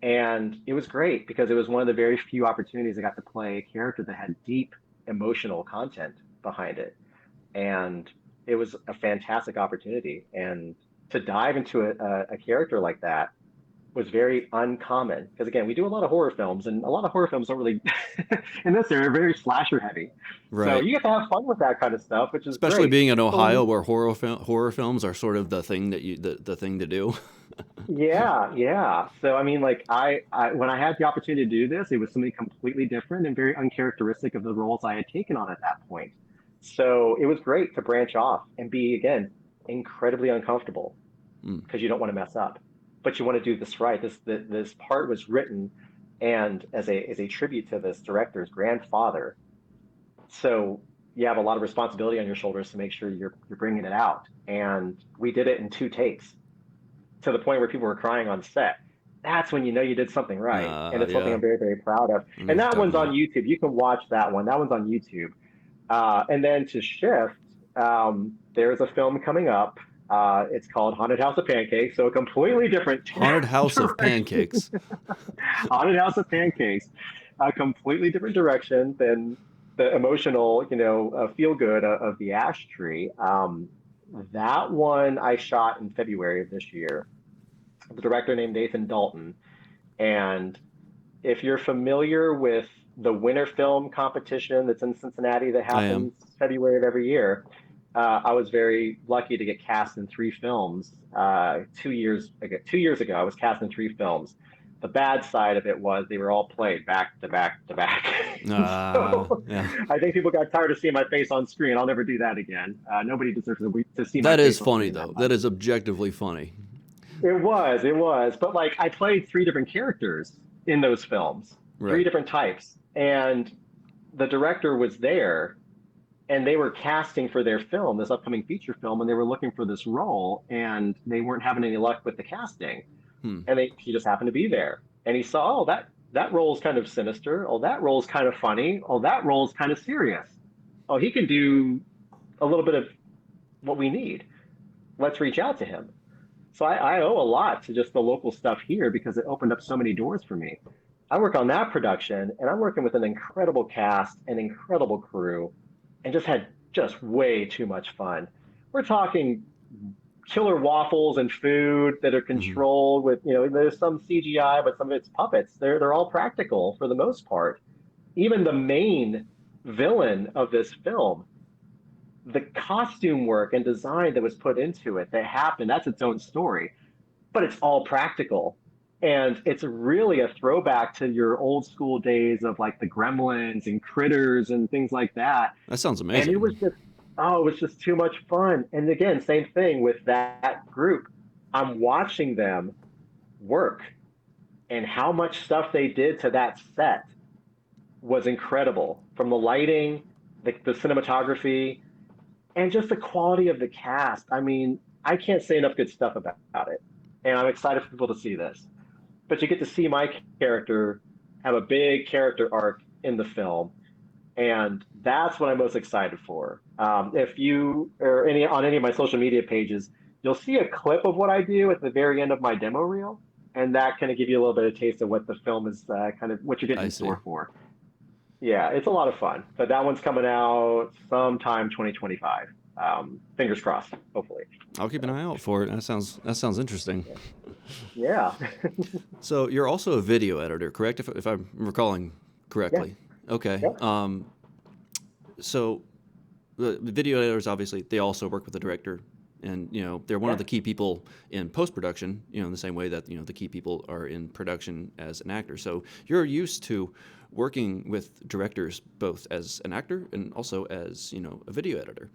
And it was great because it was one of the very few opportunities I got to play a character that had deep emotional content behind it. And it was a fantastic opportunity. And to dive into a character like that was very uncommon because again, we do a lot of horror films, and a lot of horror films don't really, in this area, are very slasher heavy. So Right. you get to have fun with that kind of stuff, which is Especially great. being in But when Ohio, where horror films are sort of the thing that the thing to do. yeah, yeah. So I mean, like I when I had the opportunity to do this, it was something completely different and very uncharacteristic of the roles I had taken on at that point. So it was great to branch off and be again incredibly uncomfortable Mm. because you don't want to mess up, but you want to do this right. This part was written and as a tribute to this director's grandfather. So you have a lot of responsibility on your shoulders to make sure you're bringing it out. And we did it in 2 takes to the point where people were crying on set. That's when you know you did something right. And it's something Yeah, I'm very, very proud of. I know And what you're that talking one's on about. YouTube. You can watch that one. That one's on YouTube. And then to shift, there's a film coming up. It's called Haunted House of Pancakes. So a completely different Haunted House of direction. Pancakes. Haunted House of Pancakes, a completely different direction than the emotional, feel good of the ash tree. That one I shot in February of this year. The director named Nathan Dalton. And if you're familiar with the winter film competition that's in Cincinnati that I am. happens February of every year, I was very lucky to get cast in 3 films. 2 years ago, 2 years ago, I was cast in 3 films. The bad side of it was they were all played back to back to back. So Yeah. I think people got tired of seeing my face on screen. I'll never do that again. Nobody deserves to see my That is face on funny screen that though. much. That is objectively funny. It was. But like I played 3 different characters in those films, three Right. different types. And the director was there and they were casting for their film, this upcoming feature film, and they were looking for this role and they weren't having any luck with the casting. Hmm. And he just happened to be there. And he saw, oh, that role is kind of sinister. Oh, that role is kind of funny. Oh, that role is kind of serious. Oh, he can do a little bit of what we need. Let's reach out to him. So I owe a lot to just the local stuff here because it opened up so many doors for me. I work on that production and I'm working with an incredible cast, an incredible crew, and just had just way too much fun. We're talking killer waffles and food that are Hmm. controlled with, there's some CGI, but some of it's puppets. They're all practical for the most part. Even the main villain of this film, the costume work and design that was put into it that happened, that's its own story, but it's all practical. And it's really a throwback to your old school days of like the gremlins and critters and things like that. That sounds And it was amazing. just, oh, it was just too much fun. And again, same thing with that group. I'm watching them work and how much stuff they did to that set was incredible from the lighting, the cinematography, and just the quality of the cast. I mean, I can't say enough good stuff about it. And I'm excited for people to see this. But you get to see my character have a big character arc in the film. And that's what I'm most excited for. If you or any of my social media pages, you'll see a clip of what I do at the very end of my demo reel, and that kind of give you a little bit of taste of what the film is, kind of what you're getting I in see. store for. Yeah, it's a lot of fun. But that one's coming out sometime 2025. Fingers crossed, hopefully. I'll keep an So, eye out for it. That sounds interesting. yeah, So you're also a video editor, correct? If I'm recalling yeah, correctly. Okay. yeah, So the video editors obviously they also work with the director, and they're one of yeah. the key people in post production. In the same way that the key people are in production as an actor. So you're used to working with directors both as an actor and also as a video editor.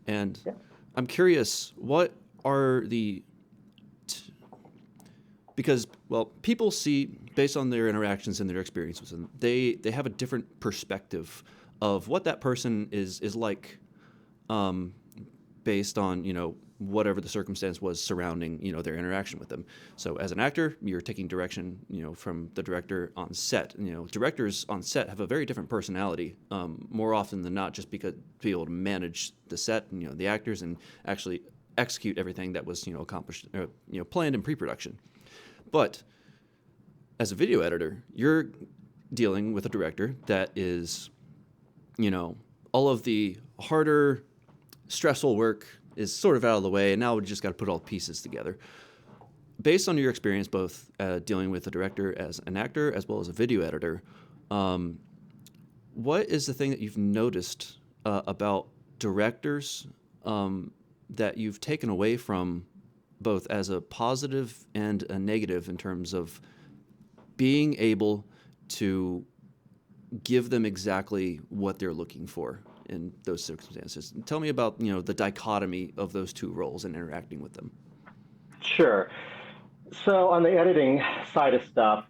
And Yeah. I'm curious, what are the because well people see based on their interactions and their experiences and they have a different perspective of what that person is like, um, based on whatever the circumstance was surrounding their interaction with them. So as an actor you're taking direction from the director on set. Directors on set have a very different personality, more often than not, just because to be able to manage the set and the actors and actually execute everything that was accomplished, planned in pre-production. But as a video editor, you're dealing with a director that is, all of the harder, stressful work is sort of out of the way, and now we just got to put all the pieces together. based on your experience, both dealing with a director as an actor as well as a video editor, um, what is the thing that you've noticed about directors that you've taken away from both as a positive and a negative in terms of being able to give them exactly what they're looking for in those circumstances? Tell me about, the dichotomy of those two roles and interacting with them. Sure. So on the editing side of stuff,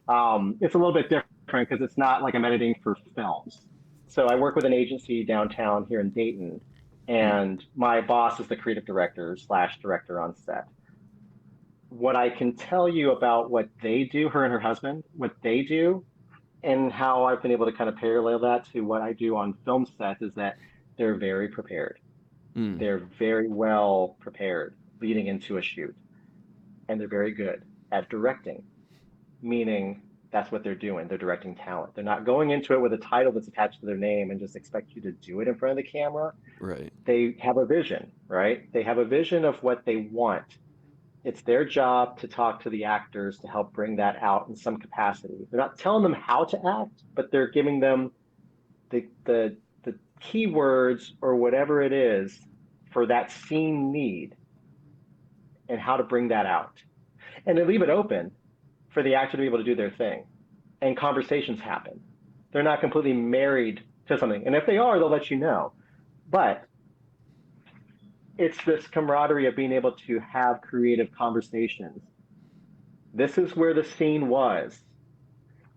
it's a little bit different because it's not like I'm editing for films. So I work with an agency downtown here in Dayton, and my boss is the creative director slash director on set. What I can tell you about what they do, her and her husband, what they do, and how I've been able to kind of parallel that to what I do on film sets is that they're very prepared. Mm, They're very well prepared leading into a shoot, and they're very good at directing, meaning that's what they're doing. They're directing talent. They're not going into it with a title that's attached to their name and just expect you to do it in front of the camera. right. They have a vision, right? They have a vision of what they want. It's their job to talk to the actors to help bring that out in some capacity. They're not telling them how to act, but they're giving them the keywords or whatever it is for that scene need and how to bring that out. And they leave it open for the actor to be able to do their thing. And conversations happen. They're not completely married to something. And if they are, they'll let you know. But it's this camaraderie of being able to have creative conversations. This is where the scene was.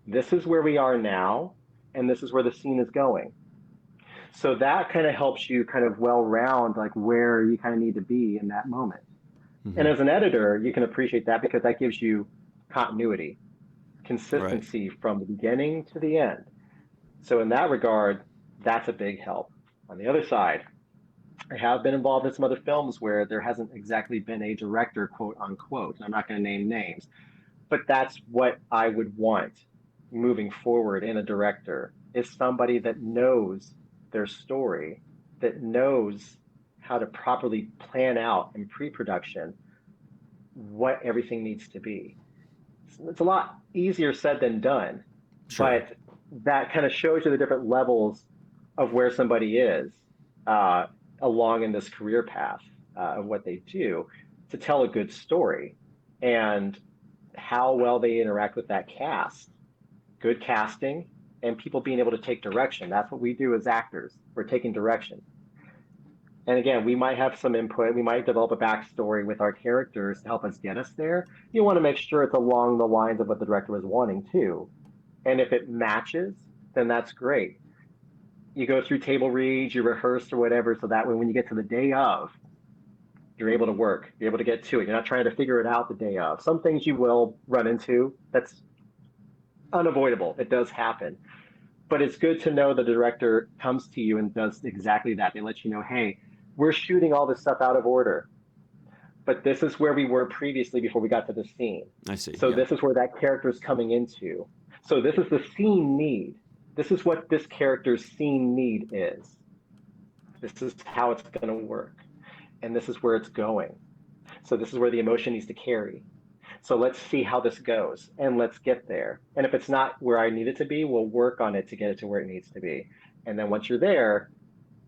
This is where we are now. And this is where the scene is going. So that kind of helps you kind of well round like where you kind of need to be in that moment. Mm-hmm. And as an editor, you can appreciate that because that gives you continuity, Right. consistency from the beginning to the end. So in that regard, that's a big help. On the other side, I have been involved in some other films where there hasn't exactly been a director, quote unquote. I'm not going to name names, but that's what I would want moving forward in a director is somebody that knows their story, that knows how to properly plan out in pre-production what everything needs to be. It's a lot easier said than done, Sure. but that kind of shows you the different levels of where somebody is uh, along in this career path of what they do to tell a good story and how well they interact with that cast. Good casting and people being able to take direction. That's what we do as actors. We're taking direction. And again, we might have some input. We might develop a backstory with our characters to help us get us there. You want to make sure it's along the lines of what the director was wanting too. And if it matches, then that's great. You go through table reads, you rehearse or whatever, so that way when you get to the day of, you're able to work, you're able to get to it. You're not trying to figure it out the day of. Some things you will run into. That's unavoidable. It does happen. But it's good to know the director comes to you and does exactly that. They let you know, hey, we're shooting all this stuff out of order, but this is where we were previously before we got to the scene. I see. So Yeah. this is where that character is coming into. So this is the scene need. This is what this character's scene need is. This is how it's going to work. And this is where it's going. So this is where the emotion needs to carry. So let's see how this goes and let's get there. And if it's not where I need it to be, we'll work on it to get it to where it needs to be. And then once you're there,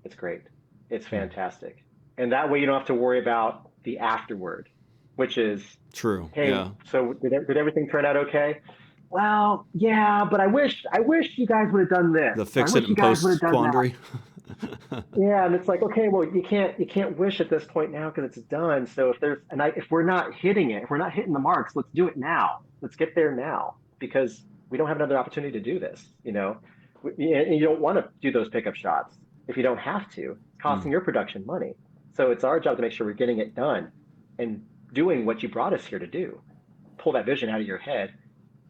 it's great. It's Hmm. fantastic. And that way you don't have to worry about the afterward, which is, True. hey, Yeah. so did everything turn out okay? Well, yeah, but I wish you guys would have done this. The Or I fix it wish you and guys would have post done that. quandary. Yeah, and it's like, okay, well, you can't wish at this point now because it's done. So if we're not hitting it, if we're not hitting the marks, let's do it now. Let's get there now because we don't have another opportunity to do this. And you don't want to do those pickup shots if you don't have to. It's Hmm. costing your production money. So it's our job to make sure we're getting it done and doing what you brought us here to do. Pull that vision out of your head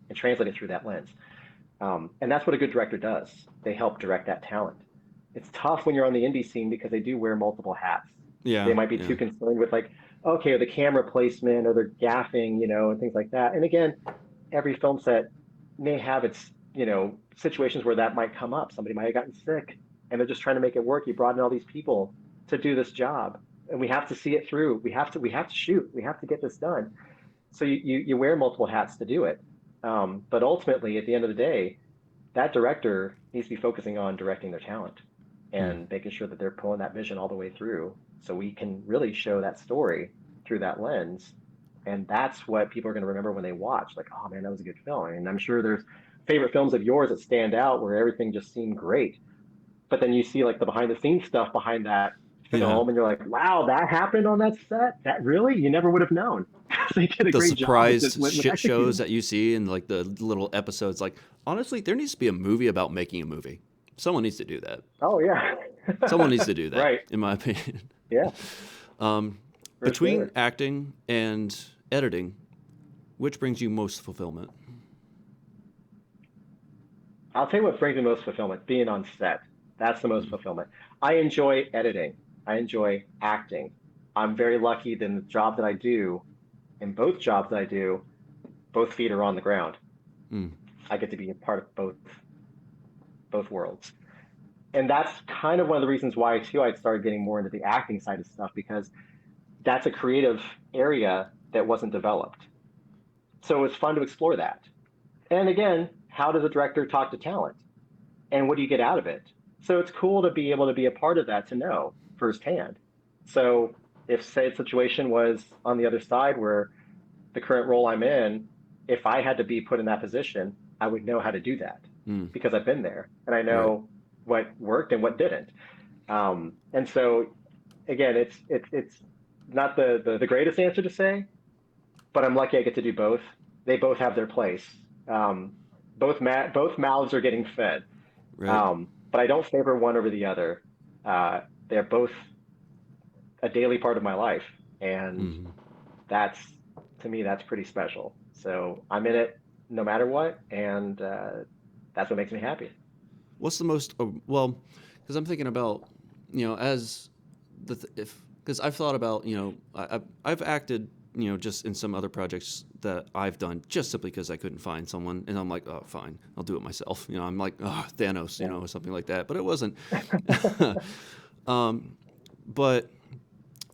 and translate it through that lens. And that's what a good director does. They help direct that talent. It's tough when you're on the indie scene because they do wear multiple hats. They Yeah. might be Yeah. too concerned with like, okay, the camera placement or they're gaffing, and things like that. And again, every film set may have its, situations where that might come up. Somebody might have gotten sick and they're just trying to make it work. You brought in all these people to do this job and we have to see it through. We have to shoot. We have to get this done. So you wear multiple hats to do it. But ultimately, at the end of the day, that director needs to be focusing on directing their talent Mm. and making sure that they're pulling that vision all the way through so we can really show that story through that lens. And that's what people are going to remember when they watch, like, oh man, that was a good film. And I'm sure there's favorite films of yours that stand out where everything just seemed great. But then you see like the behind the scenes stuff behind that Yeah. film and you're like, wow, that happened on that set? That really? You never would have known. They did a The great job with this surprised with shit shows executing. that you see in like the little episodes. Like, honestly, there needs to be a movie about making a movie. Someone needs to do that. Oh yeah. Someone needs to do that, Right. in my opinion. Yeah, um, for Between sure. acting and editing, which brings you most fulfillment? I'll tell you what brings me most fulfillment, being on set. That's the most Mm. fulfillment. I enjoy editing. I enjoy acting. I'm very lucky that in the job that I do, in both jobs that I do, both feet are on the ground. Mm. I get to be a part of both worlds. And that's kind of one of the reasons why too I started getting more into the acting side of stuff because that's a creative area that wasn't developed. So it's fun to explore that. And again, how does a director talk to talent? And what do you get out of it? So it's cool to be able to be a part of that to know firsthand. So if say a situation was on the other side where the current role I'm in, if I had to be put in that position, I would know how to do that Mm. because I've been there and I Right. know what worked and what didn't. And so again, it's not the greatest answer to say, but I'm lucky I get to do both. They both have their place. Um, both mouths are getting fed, Right. but I don't favor one over the other. They're both a daily part of my life, and Mm. that's to me that's pretty special. So I'm in it no matter what, and that's what makes me happy. What's the most well? Because I'm thinking about, as if because I've thought about, I've acted, just in some other projects that I've done just simply because I couldn't find someone, and I'm like, oh, fine, I'll do it myself. I'm like, oh, Thanos, Yeah. or something like that. But it wasn't. um, but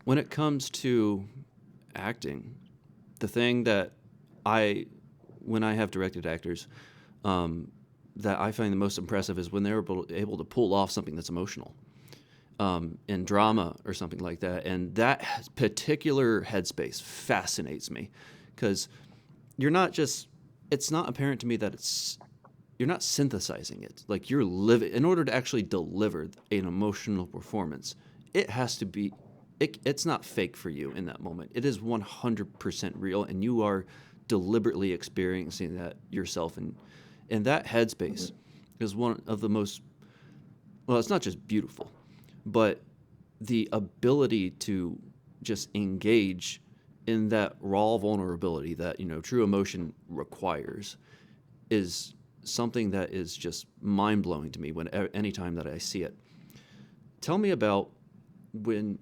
when it comes to acting, the thing that I, when I have directed actors, um, that I find the most impressive is when they're able to pull off something that's emotional, in drama or something like that. And that particular headspace fascinates me because you're not just, it's not apparent to me that you're not synthesizing it. Like you're living, in order to actually deliver an emotional performance, it has to be, it's not fake for you in that moment. It is 100% real, and you are deliberately experiencing that yourself. And that headspace is one of the most, well, it's not just beautiful, but the ability to just engage in that raw vulnerability that, true emotion requires is something that is just mind blowing to me when anytime that I see it. Tell me about when,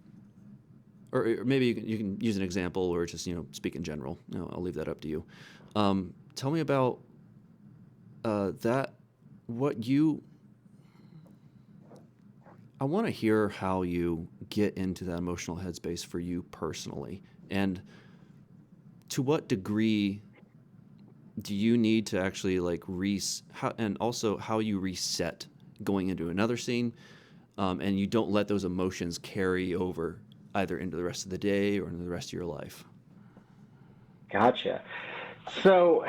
or maybe you can use an example or just speak in general. I'll leave that up to you. Tell me about that. What you, I want to hear how you get into that emotional headspace for you personally, and to what degree do you need to actually like and also how you reset going into another scene, and you don't let those emotions carry over either into the rest of the day or into the rest of your life. Gotcha. So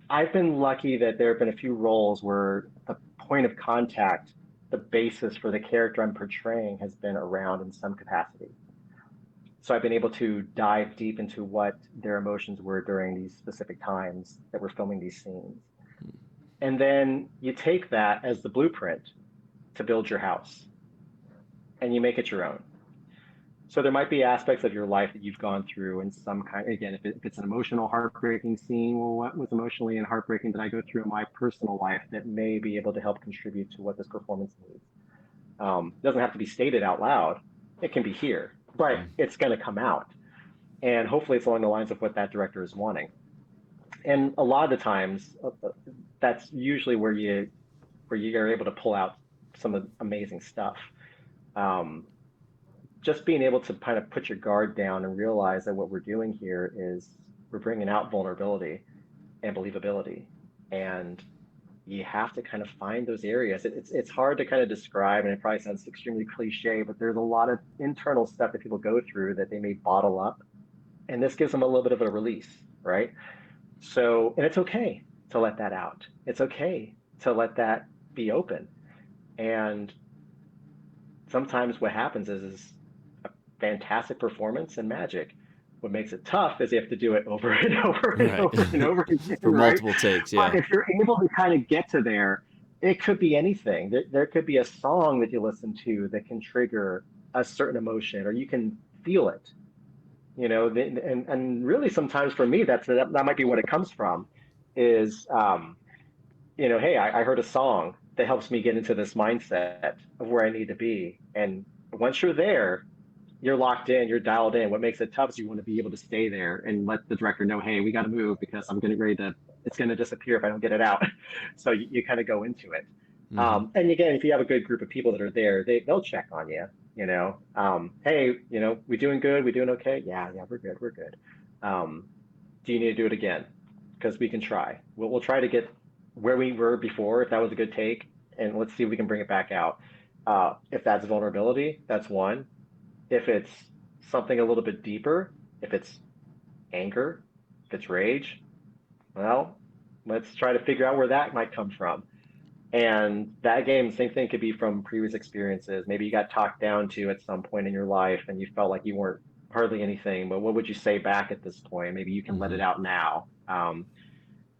I've been lucky that there have been a few roles where the point of contact, the basis for the character I'm portraying has been around in some capacity. So I've been able to dive deep into what their emotions were during these specific times that we're filming these scenes. And then you take that as the blueprint to build your house and you make it your own. So there might be aspects of your life that you've gone through in some kind, again, if it's an emotional, heartbreaking scene, well, what was emotionally and heartbreaking that I go through in my personal life that may be able to help contribute to what this performance needs? It doesn't have to be stated out loud. It can be here, but Mm. it's going to come out. And hopefully it's along the lines of what that director is wanting. And a lot of the times, that's usually where you are able to pull out some amazing stuff. Um, just being able to kind of put your guard down and realize that what we're doing here is we're bringing out vulnerability and believability. And you have to kind of find those areas. It's hard to kind of describe, and it probably sounds extremely cliche, but there's a lot of internal stuff that people go through that they may bottle up, and this gives them a little bit of a release, right? So, and it's okay to let that out. It's okay to let that be open. And sometimes what happens is a fantastic performance and magic. What makes it tough is you have to do it over and over and Right. over and over again, For right? multiple takes, But yeah. if you're able to kind of get to there, it could be anything. There could be a song that you listen to that can trigger a certain emotion, or you can feel it, and really sometimes for me, that might be what it comes from is, hey, I heard a song that helps me get into this mindset of where I need to be. And once you're there, you're locked in, you're dialed in. What makes it tough is you want to be able to stay there and let the director know, hey, we got to move because I'm getting ready to, it's going to disappear if I don't get it out. So you kind of go into it. Hmm. And again, if you have a good group of people that are there, they'll check on you, hey, we doing good? We doing okay? Yeah, we're good. We're good. Um, do you need to do it again? Because we can try. We'll try to get where we were before, if that was a good take, and let's see if we can bring it back out. If that's vulnerability, that's one. If it's something a little bit deeper, if it's anger, if it's rage, well, let's try to figure out where that might come from. And that game, same thing could be from previous experiences. Maybe you got talked down to at some point in your life and you felt like you weren't hardly anything, but what would you say back at this point? Maybe you can let it Hmm. out now.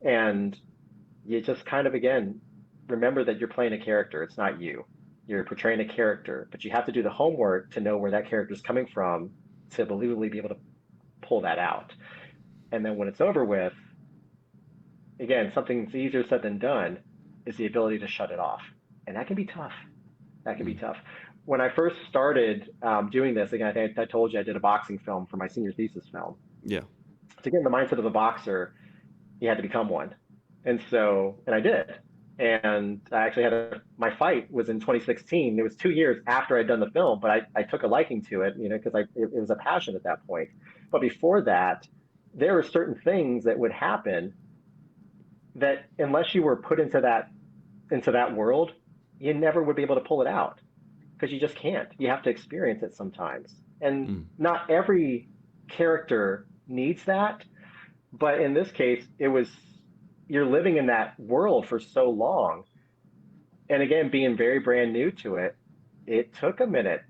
And you just kind of, again, remember that you're playing a character. It's not you. You're portraying a character, but you have to do the homework to know where that character is coming from to believably be able to pull that out. And then when it's over with, again, something's easier said than done is the ability to shut it off. And that can be tough. That can be tough. When I first started doing this, again, I told you I did a boxing film for my senior thesis film. Yeah. To get in the mindset of a boxer, you had to become one. And I did. And I actually my fight was in 2016. It was 2 years after I'd done the film, but I took a liking to it, because it was a passion at that point. But before that, there were certain things that would happen that unless you were put into that world, you never would be able to pull it out because you just can't. You have to experience it sometimes. And Mm. not every character needs that, but in this case, you're living in that world for so long. And again, being very brand new to it, it took a minute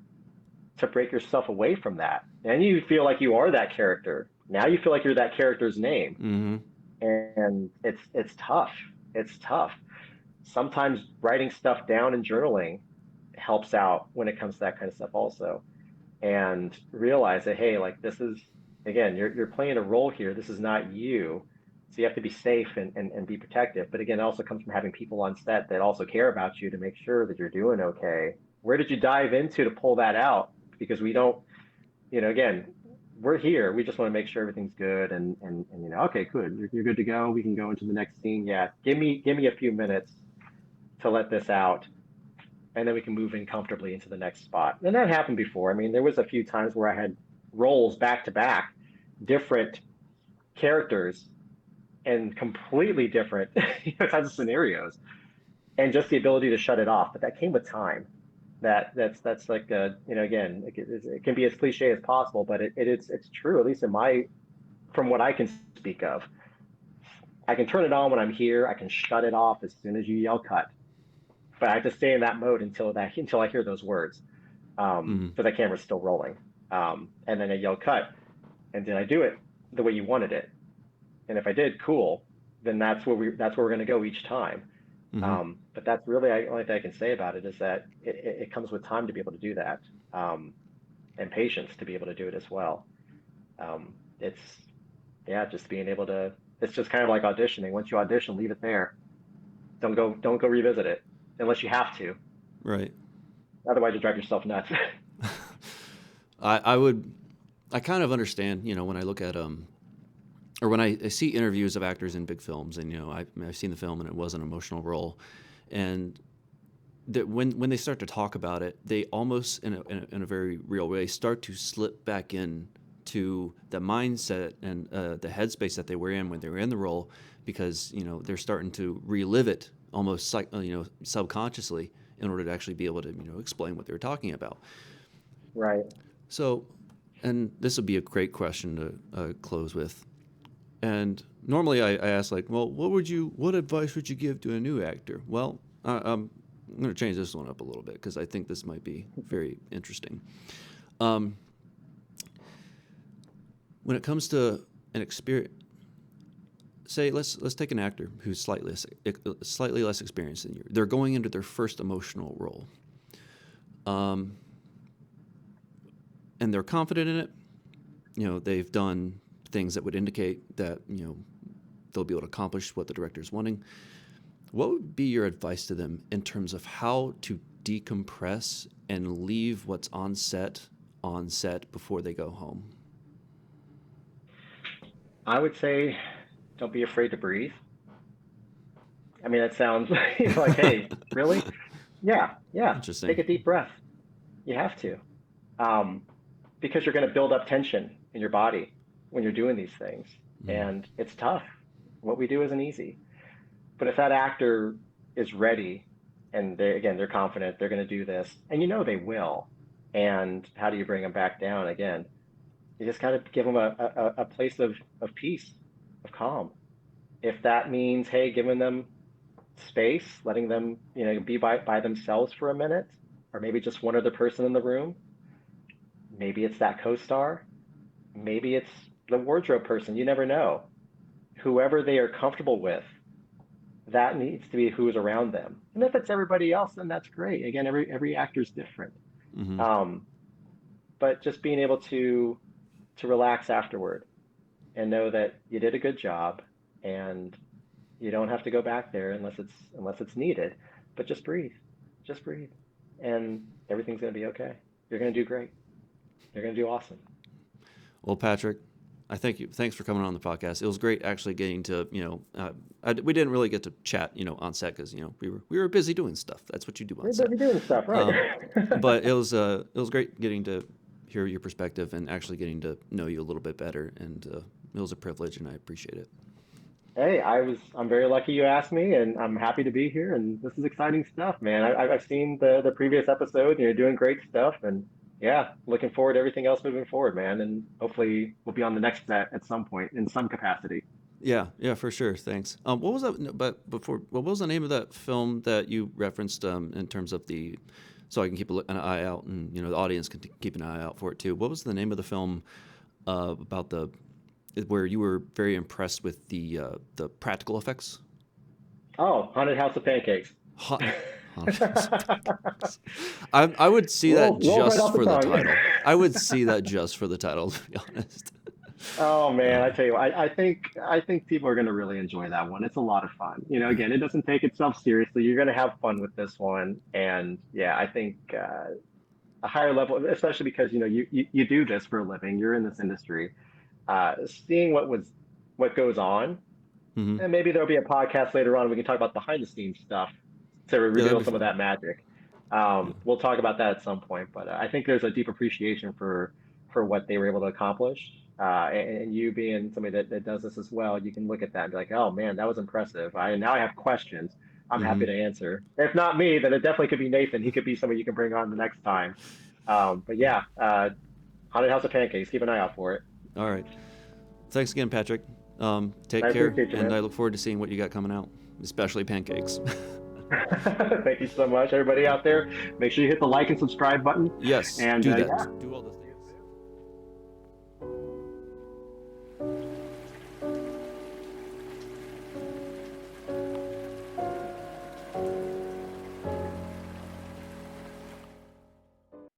to break yourself away from that. And you feel like you are that character. Now you feel like you're that character's name. Hmm. And it's tough. It's tough. Sometimes writing stuff down and journaling helps out when it comes to that kind of stuff also. And realize that, hey, like this is, again, you're playing a role here. This is not you. So you have to be safe and be protective. But again, it also comes from having people on set that also care about you to make sure that you're doing okay. Where did you dive into to pull that out? Because we don't, again, we're here. We just want to make sure everything's good and okay, good. You're good to go. We can go into the next scene. Yeah. Give me a few minutes to let this out, and then we can move in comfortably into the next spot. And that happened before. I mean, there was a few times where I had roles back to back, different characters and completely different kinds of scenarios, and just the ability to shut it off. But that came with time. That's like again, it can be as cliche as possible, but it's true, at least from what I can speak of. I can turn it on when I'm here. I can shut it off as soon as you yell cut, but I have to stay in that mode until I hear those words, Hmm. so that camera's still rolling. And then I yell cut, and did I do it the way you wanted it? And if I did, cool. Then that's where we're going to go each time. Hmm. But that's really the only thing I can say about it is that it comes with time to be able to do that, and patience to be able to do it as well. It's yeah, just being able to. It's just kind of like auditioning. Once you audition, leave it there. Don't go revisit it unless you have to. Right. Otherwise, you drive yourself nuts. I would, I kind of understand, when I look at, or when I see interviews of actors in big films and, I've seen the film and it was an emotional role. And that when they start to talk about it, they almost in a very real way start to slip back in to the mindset and the headspace that they were in when they were in the role, because they're starting to relive it almost subconsciously in order to actually be able to explain what they were talking about. Right. So, and this would be a great question to close with. And normally I ask, like, well, what advice would you give to a new actor? Well, I'm going to change this one up a little bit because I think this might be very interesting. When it comes to an experience, say let's take an actor who's slightly less experienced than you. They're going into their first emotional role, and they're confident in it. They've done things that would indicate that they'll be able to accomplish what the director is wanting. What would be your advice to them in terms of how to decompress and leave what's on set before they go home? I would say, don't be afraid to breathe. I mean, that sounds like, hey, really? Yeah. Interesting. Take a deep breath. You have to, because you're going to build up tension in your body when you're doing these things, and it's tough. What we do isn't easy. But if that actor is ready and they're confident they're going to do this, and they will, and how do you bring them back down again? You just got to give them a place of peace, of calm. If that means, hey, giving them space, letting them, be by themselves for a minute, or maybe just one other person in the room. Maybe it's that co-star. Maybe it's the wardrobe person. You never know. Whoever they are comfortable with, that needs to be who's around them. And if it's everybody else, then that's great. Again, every actor's different. Mm-hmm. But just being able to relax afterward and know that you did a good job, and you don't have to go back there unless it's needed. But just breathe, and everything's going to be okay. You're going to do great. You're going to do awesome. Well, Patrick, I thank you. Thanks for coming on the podcast. It was great actually getting to, we didn't really get to chat, on set because, we were busy doing stuff. That's what you do on set. We're busy doing stuff, right? But it was great getting to hear your perspective and actually getting to know you a little bit better. And it was a privilege, and I appreciate it. Hey, I'm very lucky you asked me, and I'm happy to be here. And this is exciting stuff, man. I've seen the previous episode, and you're doing great stuff. And yeah, looking forward to everything else moving forward, man. And hopefully we'll be on the next set at some point in some capacity. Yeah, for sure. Thanks. What was that? But before, what was the name of that film that you referenced in terms of so I can keep an eye out, and the audience can keep an eye out for it too. What was the name of the film about where you were very impressed with the practical effects? Oh, Haunted House of Pancakes. I would see that just for the title. I would title. see that just for the title, to be honest. Oh man, I tell you what, I think people are going to really enjoy that one. It's a lot of fun. Again, it doesn't take itself seriously. You're going to have fun with this one, and yeah, I think a higher level, especially because you do this for a living. You're in this industry. Seeing what goes on, Mm-hmm. and maybe there'll be a podcast later on. We can talk about behind the scenes stuff to reveal some of that magic. We'll talk about that at some point, but I think there's a deep appreciation for what they were able to accomplish. And you being somebody that does this as well, you can look at that and be like, oh man, that was impressive. Now I have questions. I'm happy to answer. If not me, then it definitely could be Nathan. He could be somebody you can bring on the next time. But yeah, Haunted House of Pancakes. Keep an eye out for it. All right. Thanks again, Patrick. Take I care, appreciate you, and man. I look forward to seeing what you got coming out, especially pancakes. Thank you so much, everybody out there. Make sure you hit the like and subscribe button. Yes, And do that. yeah. Do all those